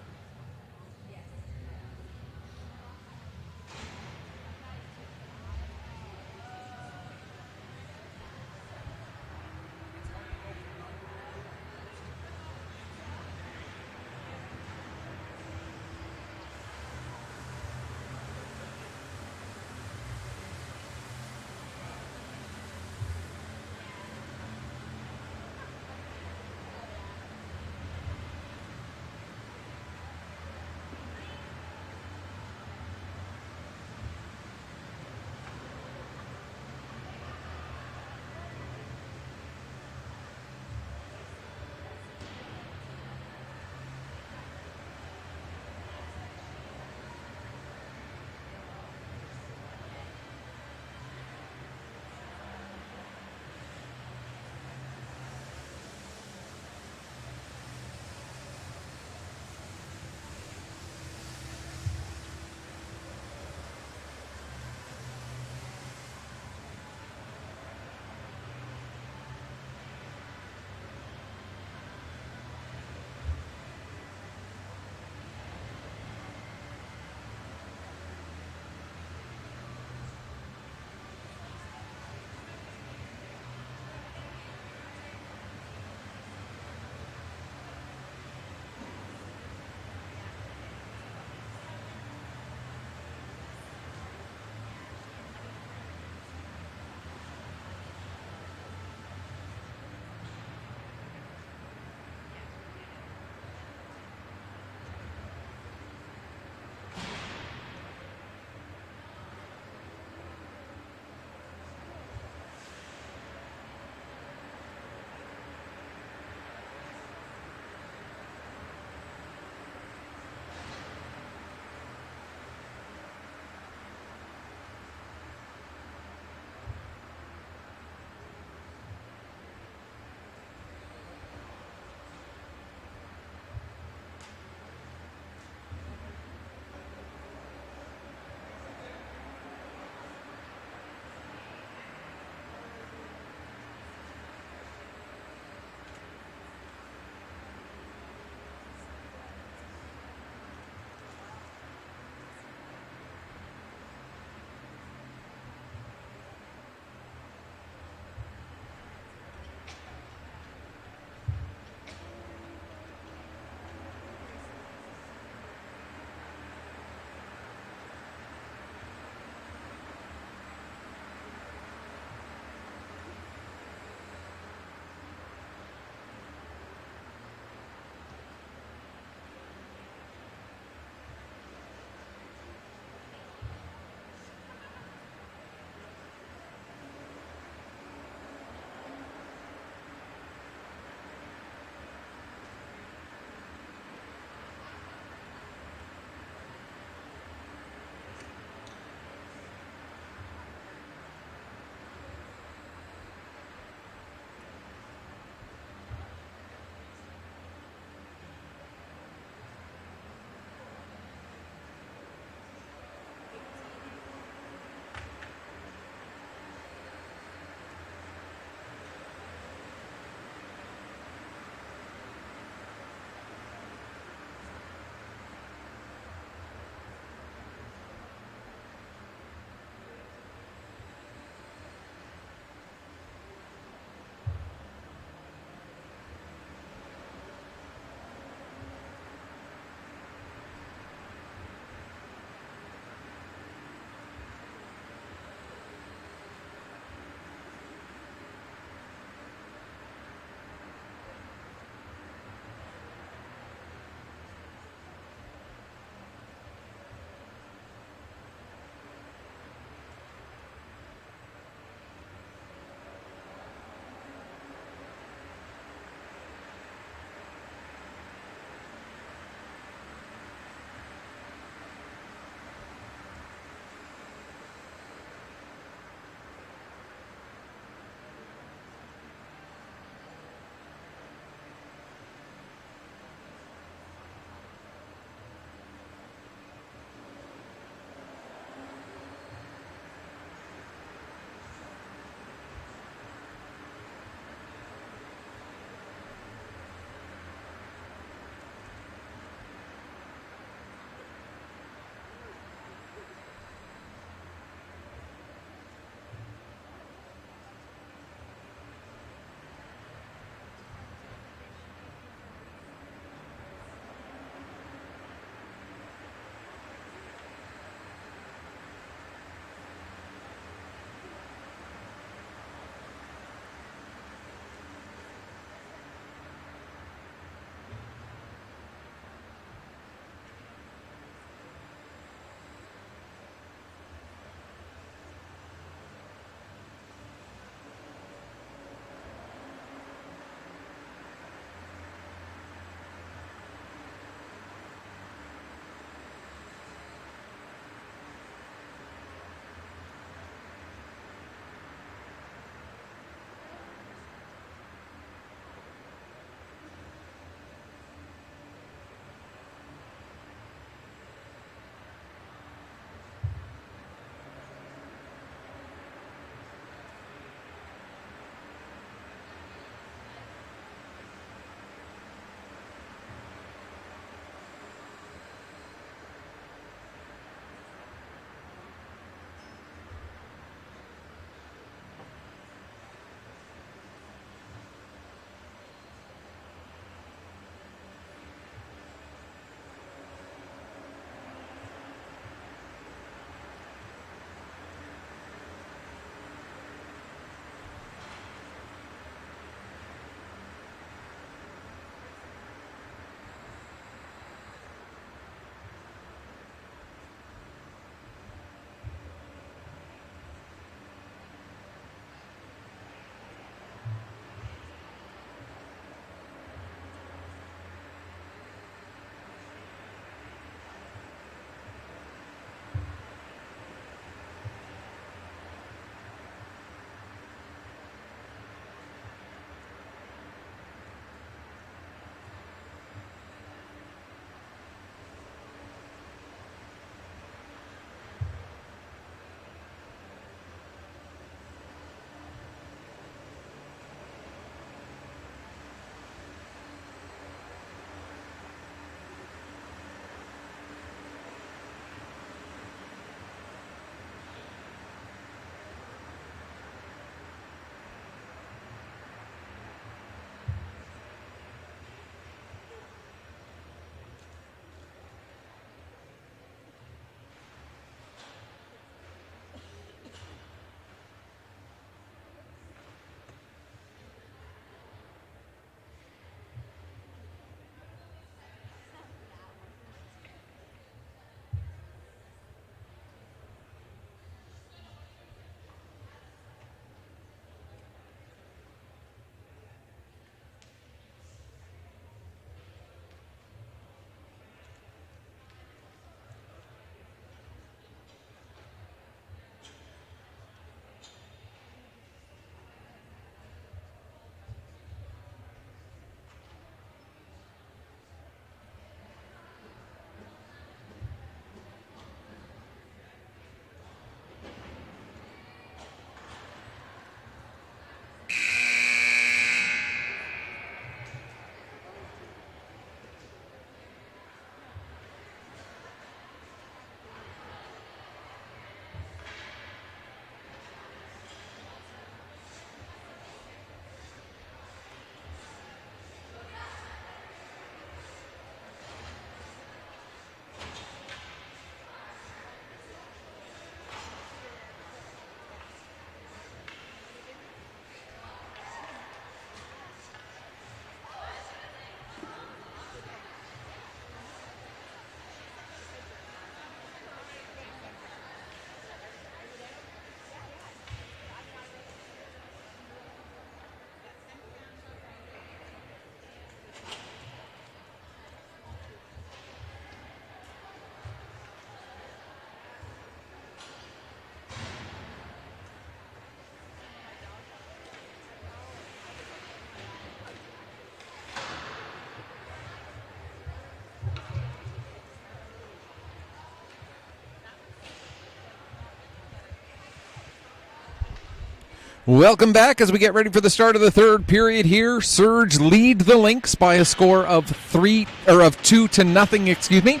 Welcome back as we get ready for the start of the third period here. Surge lead the Lynx by a score of 2-0,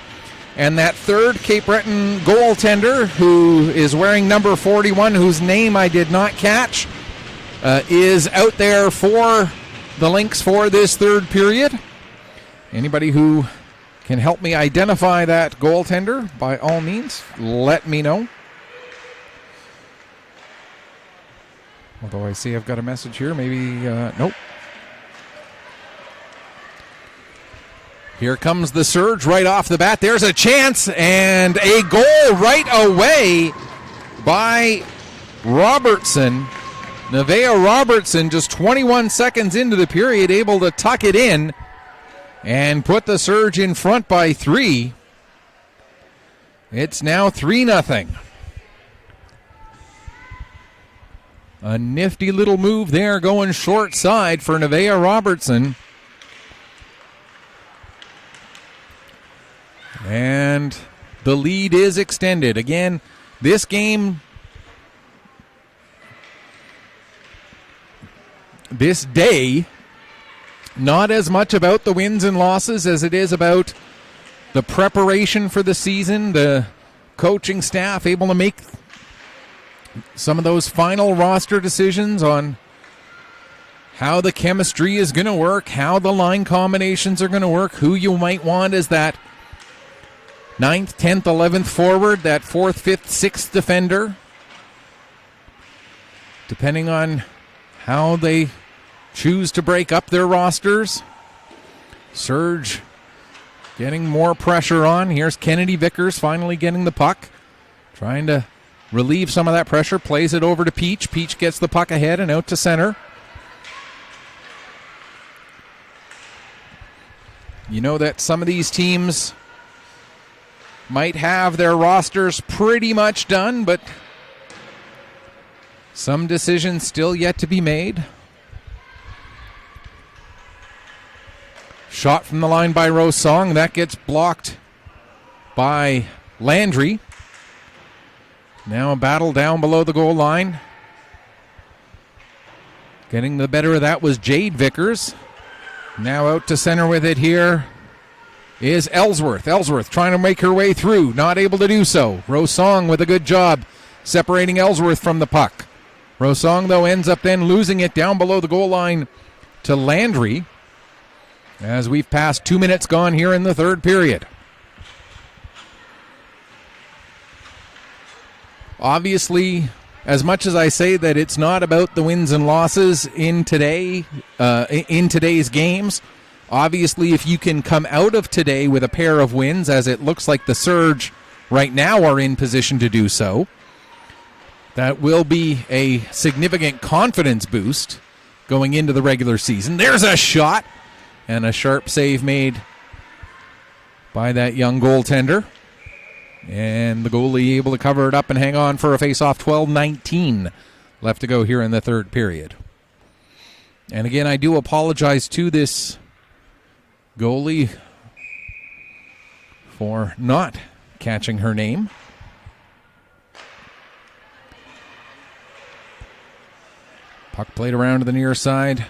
And that third Cape Breton goaltender, who is wearing number 41, whose name I did not catch, is out there for the Lynx for this third period. Anybody who can help me identify that goaltender, by all means, let me know. Although I see I've got a message here. Maybe, nope. Here comes the Surge right off the bat. There's a chance and a goal right away by Robertson. Nevaeh Robertson, just 21 seconds into the period, able to tuck it in and put the Surge in front by 3. It's now 3-0. A nifty little move there going short side for Nevaeh Robertson. And the lead is extended. Again, this game, this day, not as much about the wins and losses as it is about the preparation for the season, the coaching staff able to make some of those final roster decisions on how the chemistry is going to work, how the line combinations are going to work, who you might want as that 9th, 10th, 11th forward, that 4th, 5th, 6th defender. Depending on how they choose to break up their rosters. Surge getting more pressure on. Here's Kennedy Vickers finally getting the puck. Trying to relieve some of that pressure. Plays it over to Peach. Peach gets the puck ahead and out to center. You know that some of these teams might have their rosters pretty much done, but some decisions still yet to be made. Shot from the line by Rosong. That gets blocked by Landry. Now a battle down below the goal line. Getting the better of that was Jade Vickers. Now out to center with it here is Ellsworth. Ellsworth trying to make her way through. Not able to do so. Rosong with a good job separating Ellsworth from the puck. Rosong, though, ends up then losing it down below the goal line to Landry. As we've passed 2 minutes gone here in the third period. Obviously, as much as I say that it's not about the wins and losses in today's games, obviously if you can come out of today with a pair of wins, as it looks like the Surge right now are in position to do so, that will be a significant confidence boost going into the regular season. There's a shot and a sharp save made by that young goaltender. And the goalie able to cover it up and hang on for a face-off. 12:19 left to go here in the third period. And again, I do apologize to this goalie for not catching her name. Puck played around to the near side.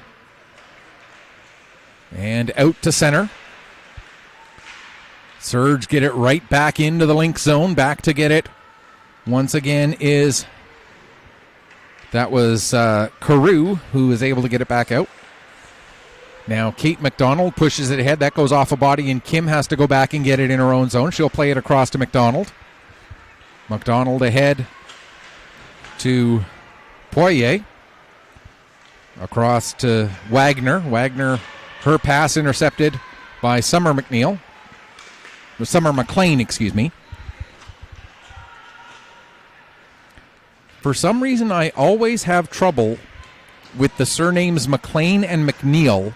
And out to center. Surge get it right back into the Lynx zone. Back to get it once again that was Carew, who is able to get it back out. Now Kate McDonald pushes it ahead. That goes off a body, and Kim has to go back and get it in her own zone. She'll play it across to McDonald. McDonald ahead to Poirier. Across to Wagner. Wagner, her pass intercepted by Summer McLean, excuse me. For some reason, I always have trouble with the surnames McLean and McNeil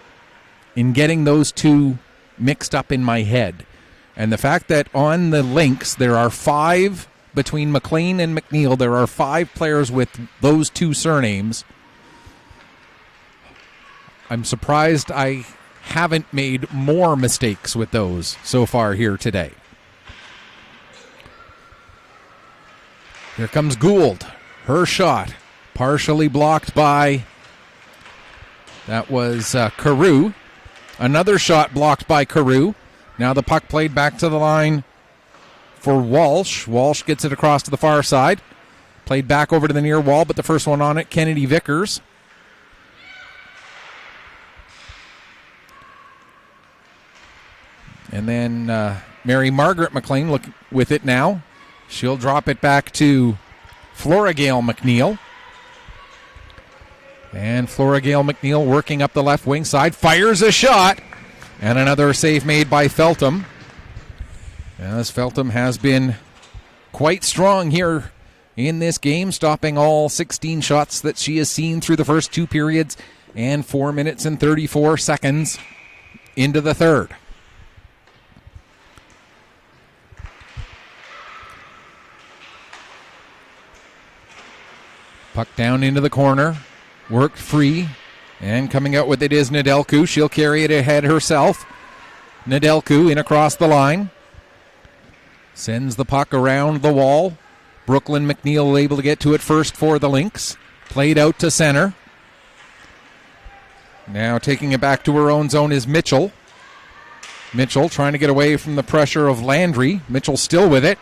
in getting those two mixed up in my head. And the fact that on the Lynx, there are 5, between McLean and McNeil, there are 5 players with those two surnames. I'm surprised I haven't made more mistakes with those so far here today. Here comes Gould. Her shot. partially blocked by, that was Carew. Another shot blocked by Carew. Now the puck played back to the line for Walsh. Walsh gets it across to the far side. Played back over to the near wall, but the first one on it, Kennedy Vickers. And then Mary Margaret McLean look with it now. She'll drop it back to Flora Gale McNeil. And Flora Gale McNeil working up the left wing side. Fires a shot. And another save made by Feltham. As Feltham has been quite strong here in this game, stopping all 16 shots that she has seen through the first two periods and 4 minutes and 34 seconds into the third. Puck down into the corner, worked free, and coming out with it is Nedelku. She'll carry it ahead herself. Nedelku in across the line. Sends the puck around the wall. Brooklyn McNeil able to get to it first for the Lynx. Played out to center. Now taking it back to her own zone is Mitchell. Mitchell trying to get away from the pressure of Landry. Mitchell still with it.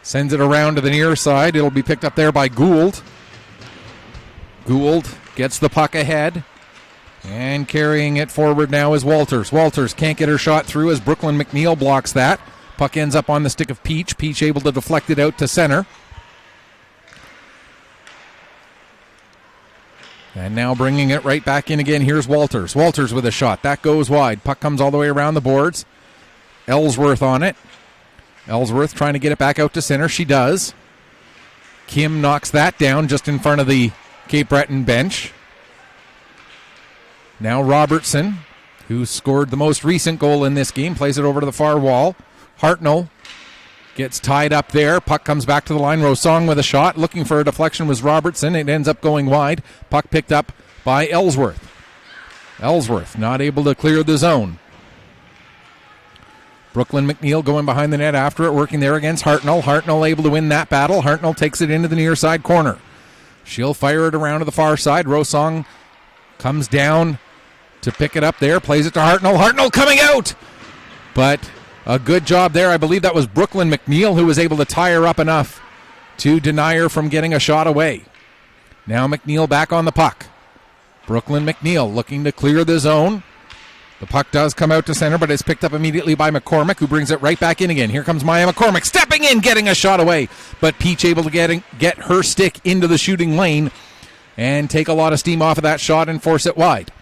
Sends it around to the near side. It'll be picked up there by Gould. Gould gets the puck ahead. And carrying it forward now is Walters. Walters can't get her shot through as Brooklyn McNeil blocks that. Puck ends up on the stick of Peach. Peach able to deflect it out to center. And now bringing it right back in again. Here's Walters. Walters with a shot. That goes wide. Puck comes all the way around the boards. Ellsworth on it. Ellsworth trying to get it back out to center. She does. Kim knocks that down just in front of the Cape Breton bench. Now Robertson, who scored the most recent goal in this game, plays it over to the far wall. Hartnell gets tied up there. Puck comes back to the line. Rosong with a shot. Looking for a deflection was Robertson. It ends up going wide. Puck picked up by Ellsworth. Ellsworth not able to clear the zone. Brooklyn McNeil going behind the net after it, working there against Hartnell. Hartnell able to win that battle. Hartnell takes it into the near side corner. She'll fire it around to the far side. Rosong comes down to pick it up there. Plays it to Hartnell. Hartnell coming out! But a good job there. I believe that was Brooklyn McNeil who was able to tie her up enough to deny her from getting a shot away. Now McNeil back on the puck. Brooklyn McNeil looking to clear the zone. The puck does come out to center, but it's picked up immediately by McCormick, who brings it right back in again. Here comes Maya McCormick, stepping in, getting a shot away. But Peach able to get her stick into the shooting lane and take a lot of steam off of that shot and force it wide.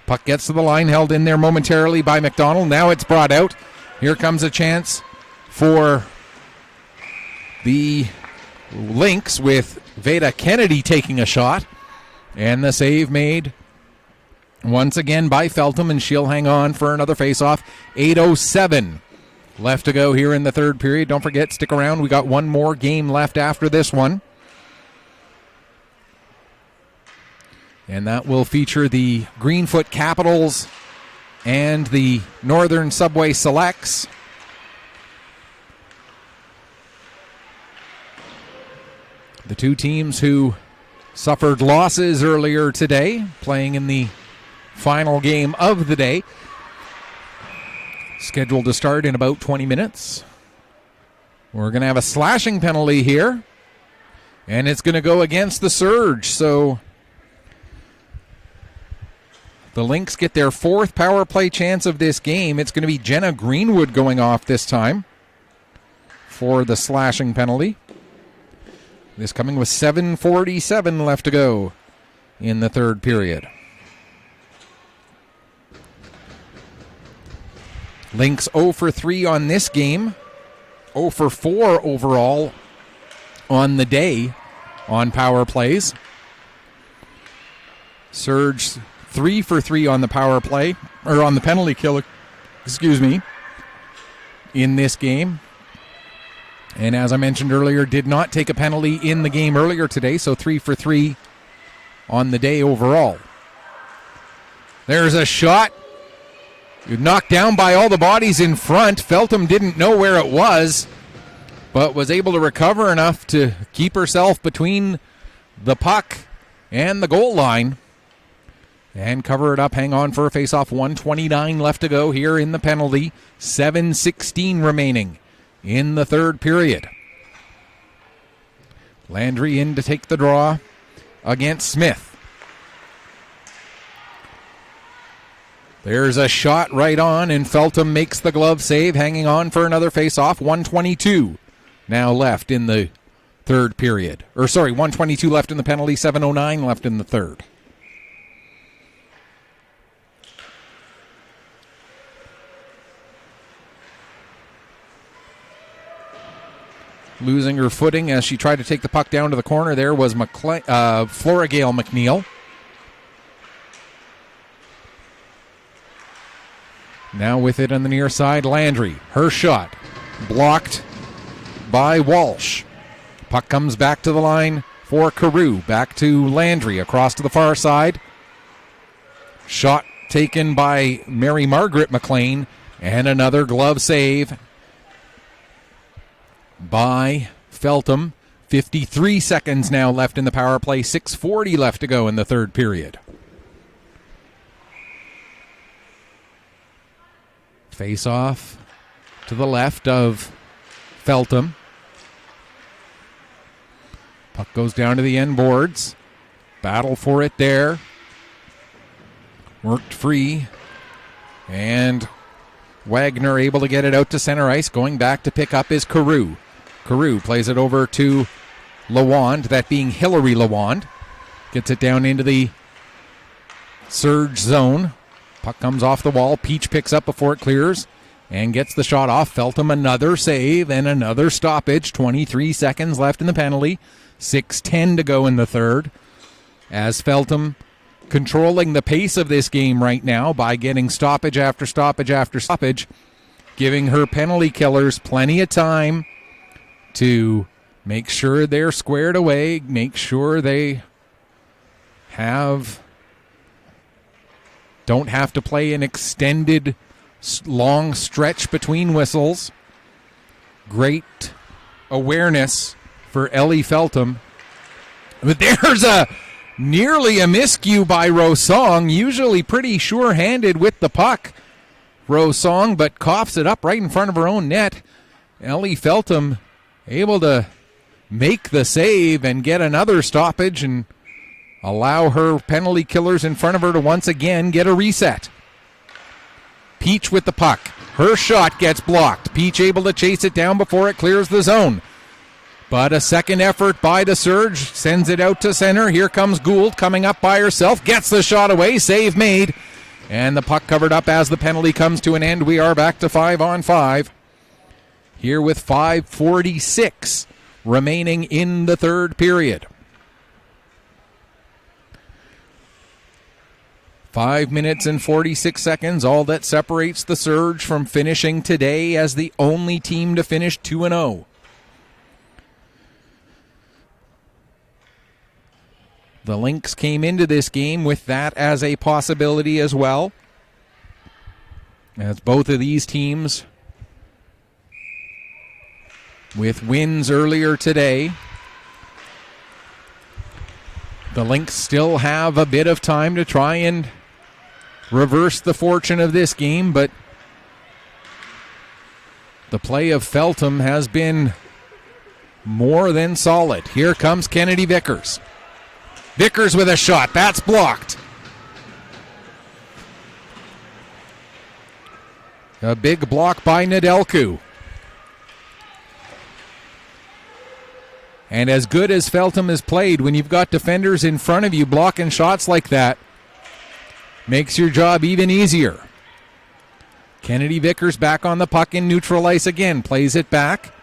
Puck gets to the line, held in there momentarily by McDonald. Now it's brought out. Here comes a chance for the Lynx with Veda Kennedy taking a shot. And the save made once again by Feltham, and she'll hang on for another faceoff. 8:07 left to go here in the third period. Don't forget, stick around. We got one more game left after this one. And that will feature the Greenfoot Capitals and the Northern Subway Selects. The two teams who suffered losses earlier today, playing in the final game of the day. Scheduled to start in about 20 minutes. We're going to have a slashing penalty here. And it's going to go against the Surge. So the Lynx get their fourth power play chance of this game. It's going to be Jenna Greenwood going off this time for the slashing penalty. This coming with 7:47 left to go in the third period. Lynx 0 for 3 on this game. 0 for 4 overall on the day on power plays. Surge 3 for 3 on the power play, or on the penalty kill, in this game. And as I mentioned earlier, did not take a penalty in the game earlier today, so 3 for 3 on the day overall. There's a shot. Knocked down by all the bodies in front. Feltham didn't know where it was, but was able to recover enough to keep herself between the puck and the goal line and cover it up. Hang on for a face-off. 1:29 left to go here in the penalty. 7:16 remaining in the third period. Landry in to take the draw against Smith. There's a shot right on, and Feltham makes the glove save, hanging on for another face-off. 1:22 now left in the third period. 1:22 left in the penalty, 7:09 left in the third. Losing her footing as she tried to take the puck down to the corner there was Florigale McNeil. Now with it on the near side, Landry. Her shot blocked by Walsh. Puck comes back to the line for Carew. Back to Landry across to the far side. Shot taken by Mary Margaret McLean, and another glove save by Feltham. 53 seconds now left in the power play. 6:40 left to go in the third period. Face off to the left of Feltham. Puck goes down to the end boards. Battle for it there. Worked free. And Wagner able to get it out to center ice. Going back to pick up is Carew. Carew plays it over to Lawand, that being Hillary Lawand. Gets it down into the surge zone. Puck comes off the wall. Peach picks up before it clears and gets the shot off. Feltham another save and another stoppage. 23 seconds left in the penalty. 6:10 to go in the third. As Feltham controlling the pace of this game right now by getting stoppage after stoppage after stoppage, giving her penalty killers plenty of time to make sure they're squared away, make sure they don't have to play an extended long stretch between whistles. Great awareness for Ellie Feltham. But there's nearly a miscue by Rosong, usually pretty sure-handed with the puck. Rosong, but coughs it up right in front of her own net. Ellie Feltham able to make the save and get another stoppage and allow her penalty killers in front of her to once again get a reset. Peach with the puck. Her shot gets blocked. Peach able to chase it down before it clears the zone. But a second effort by the Surge sends it out to center. Here comes Gould coming up by herself. Gets the shot away. Save made. And the puck covered up as the penalty comes to an end. We are back to 5-on-5. Here with 5:46 remaining in the third period. 5 minutes and 46 seconds, all that separates the Surge from finishing today as the only team to finish 2-0. The Lynx came into this game with that as a possibility as well, as both of these teams with wins earlier today. The Lynx still have a bit of time to try and reverse the fortune of this game, but the play of Feltham has been more than solid. Here comes Kennedy Vickers. Vickers with a shot. That's blocked. A big block by Nedelku. And as good as Feltham has played, when you've got defenders in front of you blocking shots like that, makes your job even easier. Kennedy Vickers back on the puck in neutral ice again. Plays it back.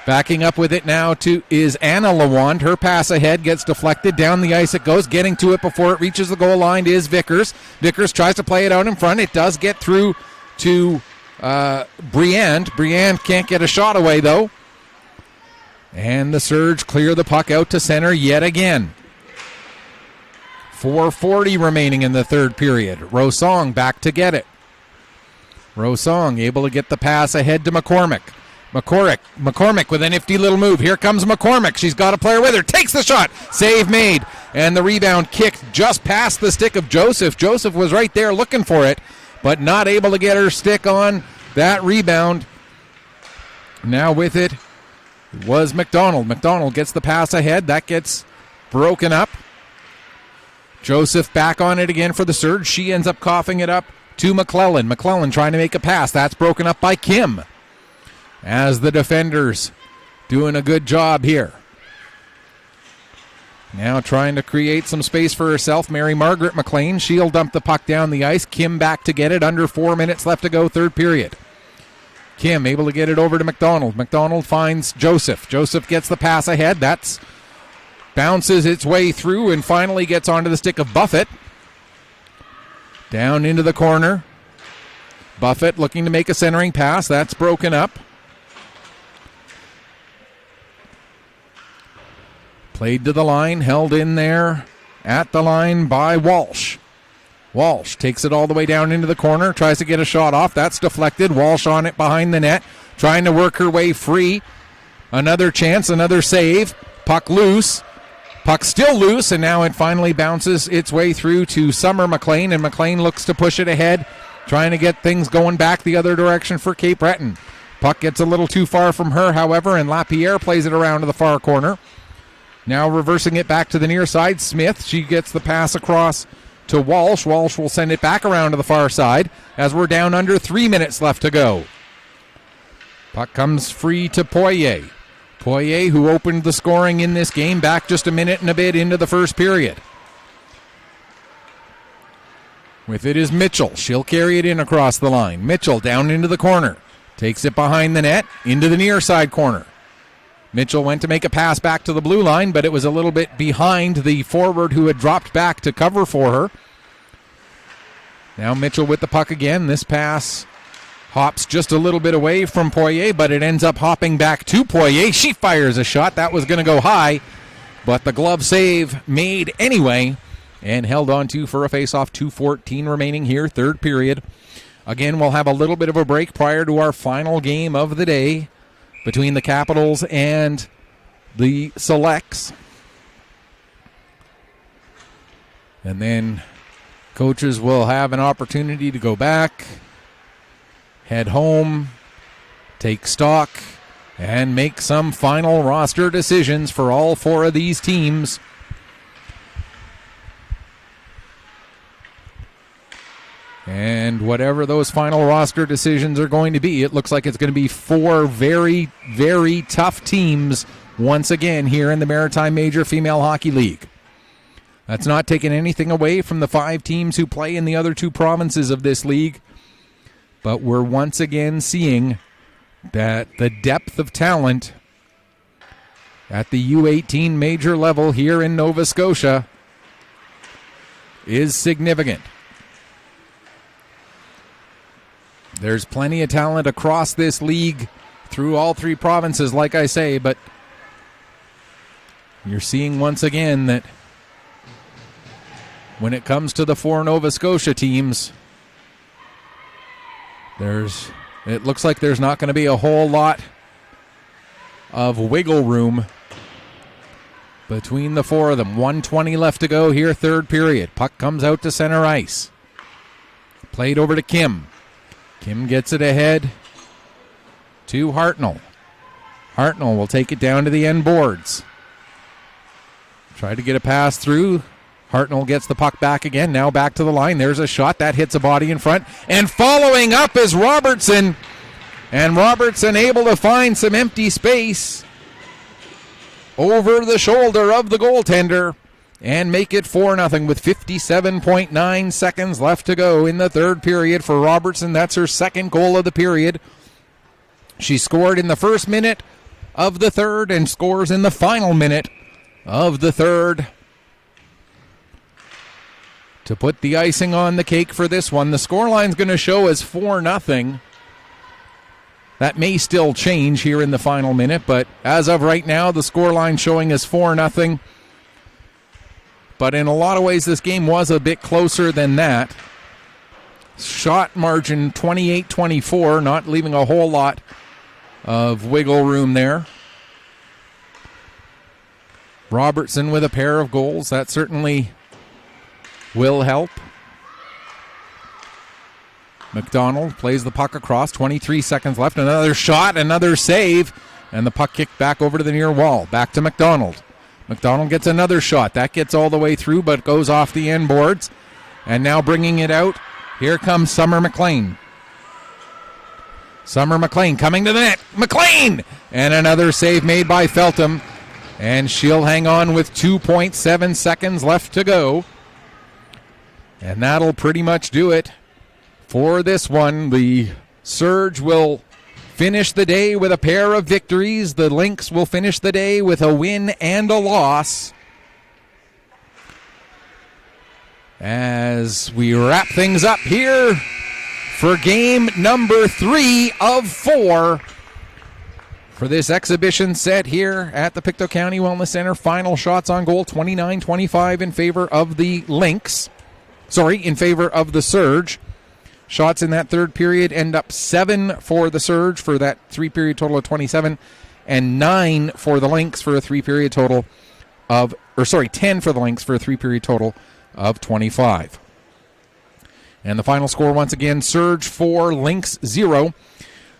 Backing up with it now is Anna Lawand. Her pass ahead gets deflected. Down the ice it goes. Getting to it before it reaches the goal line is Vickers. Vickers tries to play it out in front. It does get through to Briand. Briand can't get a shot away though. And the Surge clear the puck out to center yet again. 4:40 remaining in the third period. Rosong back to get it. Rosong able to get the pass ahead to McCormick. McCormick with a nifty little move. Here comes McCormick. She's got a player with her. Takes the shot. Save made. And the rebound kicked just past the stick of Joseph. Joseph was right there looking for it, but not able to get her stick on that rebound. Now with it was McDonald. McDonald gets the pass ahead. That gets broken up. Joseph back on it again for the surge. She ends up coughing it up to McClellan. McClellan trying to make a pass. That's broken up by Kim. As the defenders doing a good job here. Now trying to create some space for herself. Mary Margaret McLean. She'll dump the puck down the ice. Kim back to get it. Under 4 minutes left to go, third period. Kim able to get it over to McDonald. McDonald finds Joseph. Joseph gets the pass ahead. That's bounces its way through and finally gets onto the stick of Buffett. Down into the corner. Buffett looking to make a centering pass. That's broken up. Played to the line, held in there at the line by Walsh. Walsh takes it all the way down into the corner, tries to get a shot off. That's deflected. Walsh on it behind the net, trying to work her way free. Another chance, another save. Puck loose. Puck still loose, and now it finally bounces its way through to Summer McLean, and McLean looks to push it ahead, trying to get things going back the other direction for Cape Breton. Puck gets a little too far from her, however, and Lapierre plays it around to the far corner. Now reversing it back to the near side, Smith. She gets the pass across to Walsh. Walsh will send it back around to the far side as we're down under 3 minutes left to go. Puck comes free to Poirier. Poirier, who opened the scoring in this game, back just a minute and a bit into the first period. With it is Mitchell. She'll carry it in across the line. Mitchell down into the corner. Takes it behind the net, into the near side corner. Mitchell went to make a pass back to the blue line, but it was a little bit behind the forward who had dropped back to cover for her. Now Mitchell with the puck again. This pass hops just a little bit away from Poirier, but it ends up hopping back to Poirier. She fires a shot. That was going to go high, but the glove save made anyway and held on to for a face-off. 2:14 remaining here, third period. Again, we'll have a little bit of a break prior to our final game of the day between the Capitals and the Selects. And then coaches will have an opportunity to go back, head home, take stock, and make some final roster decisions for all four of these teams. And whatever those final roster decisions are going to be, it looks like it's going to be four very, very tough teams once again here in the Maritime Major Female Hockey League. That's not taking anything away from the 5 teams who play in the other 2 provinces of this league, but we're once again seeing that the depth of talent at the U18 major level here in Nova Scotia is significant. There's plenty of talent across this league through all 3 provinces, like I say, but you're seeing once again that when it comes to the 4 Nova Scotia teams, it looks like there's not going to be a whole lot of wiggle room between the 4 of them. 1:20 left to go here, third period. Puck comes out to center ice. Played over to Kim. Kim gets it ahead to Hartnell. Hartnell will take it down to the end boards. Try to get a pass through. Hartnell gets the puck back again. Now back to the line. There's a shot. That hits a body in front. And following up is Robertson. And Robertson able to find some empty space over the shoulder of the goaltender and make it 4-0 with 57.9 seconds left to go in the third period for Robertson. That's her second goal of the period. She scored in the first minute of the third and scores in the final minute of the third to put the icing on the cake for this one. The scoreline's going to show as 4-0. That may still change here in the final minute, but as of right now, the scoreline showing as 4-0. But in a lot of ways, this game was a bit closer than that. Shot margin 28-24, not leaving a whole lot of wiggle room there. Robertson with a pair of goals. That certainly will help. McDonald plays the puck across. 23 seconds left. Another shot, another save. And the puck kicked back over to the near wall. Back to McDonald. McDonald gets another shot. That gets all the way through, but goes off the end boards. And now bringing it out. Here comes Summer McLean. Summer McLean coming to the net. McLean! And another save made by Feltham. And she'll hang on with 2.7 seconds left to go. And that'll pretty much do it for this one. The Surge will finish the day with a pair of victories. The Lynx will finish the day with a win and a loss. As we wrap things up here for game number 3 of 4 for this exhibition set here at the Pictou County Wellness Center. Final shots on goal, 29-25 in favor of the Lynx. In favor of the Surge. Shots in that third period end up 7 for the Surge for that 3-period total of 27, and 9 for the Lynx for a 3-period total of, 10 for the Lynx for a 3-period total of 25. And the final score once again, Surge 4, Lynx 0.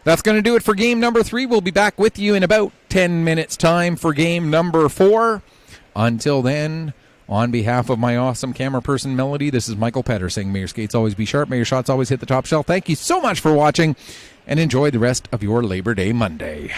That's going to do it for game number 3. We'll be back with you in about 10 minutes' time for game number 4. Until then, on behalf of my awesome camera person, Melody, this is Michael Petter saying, may your skates always be sharp, may your shots always hit the top shelf. Thank you so much for watching, and enjoy the rest of your Labor Day Monday.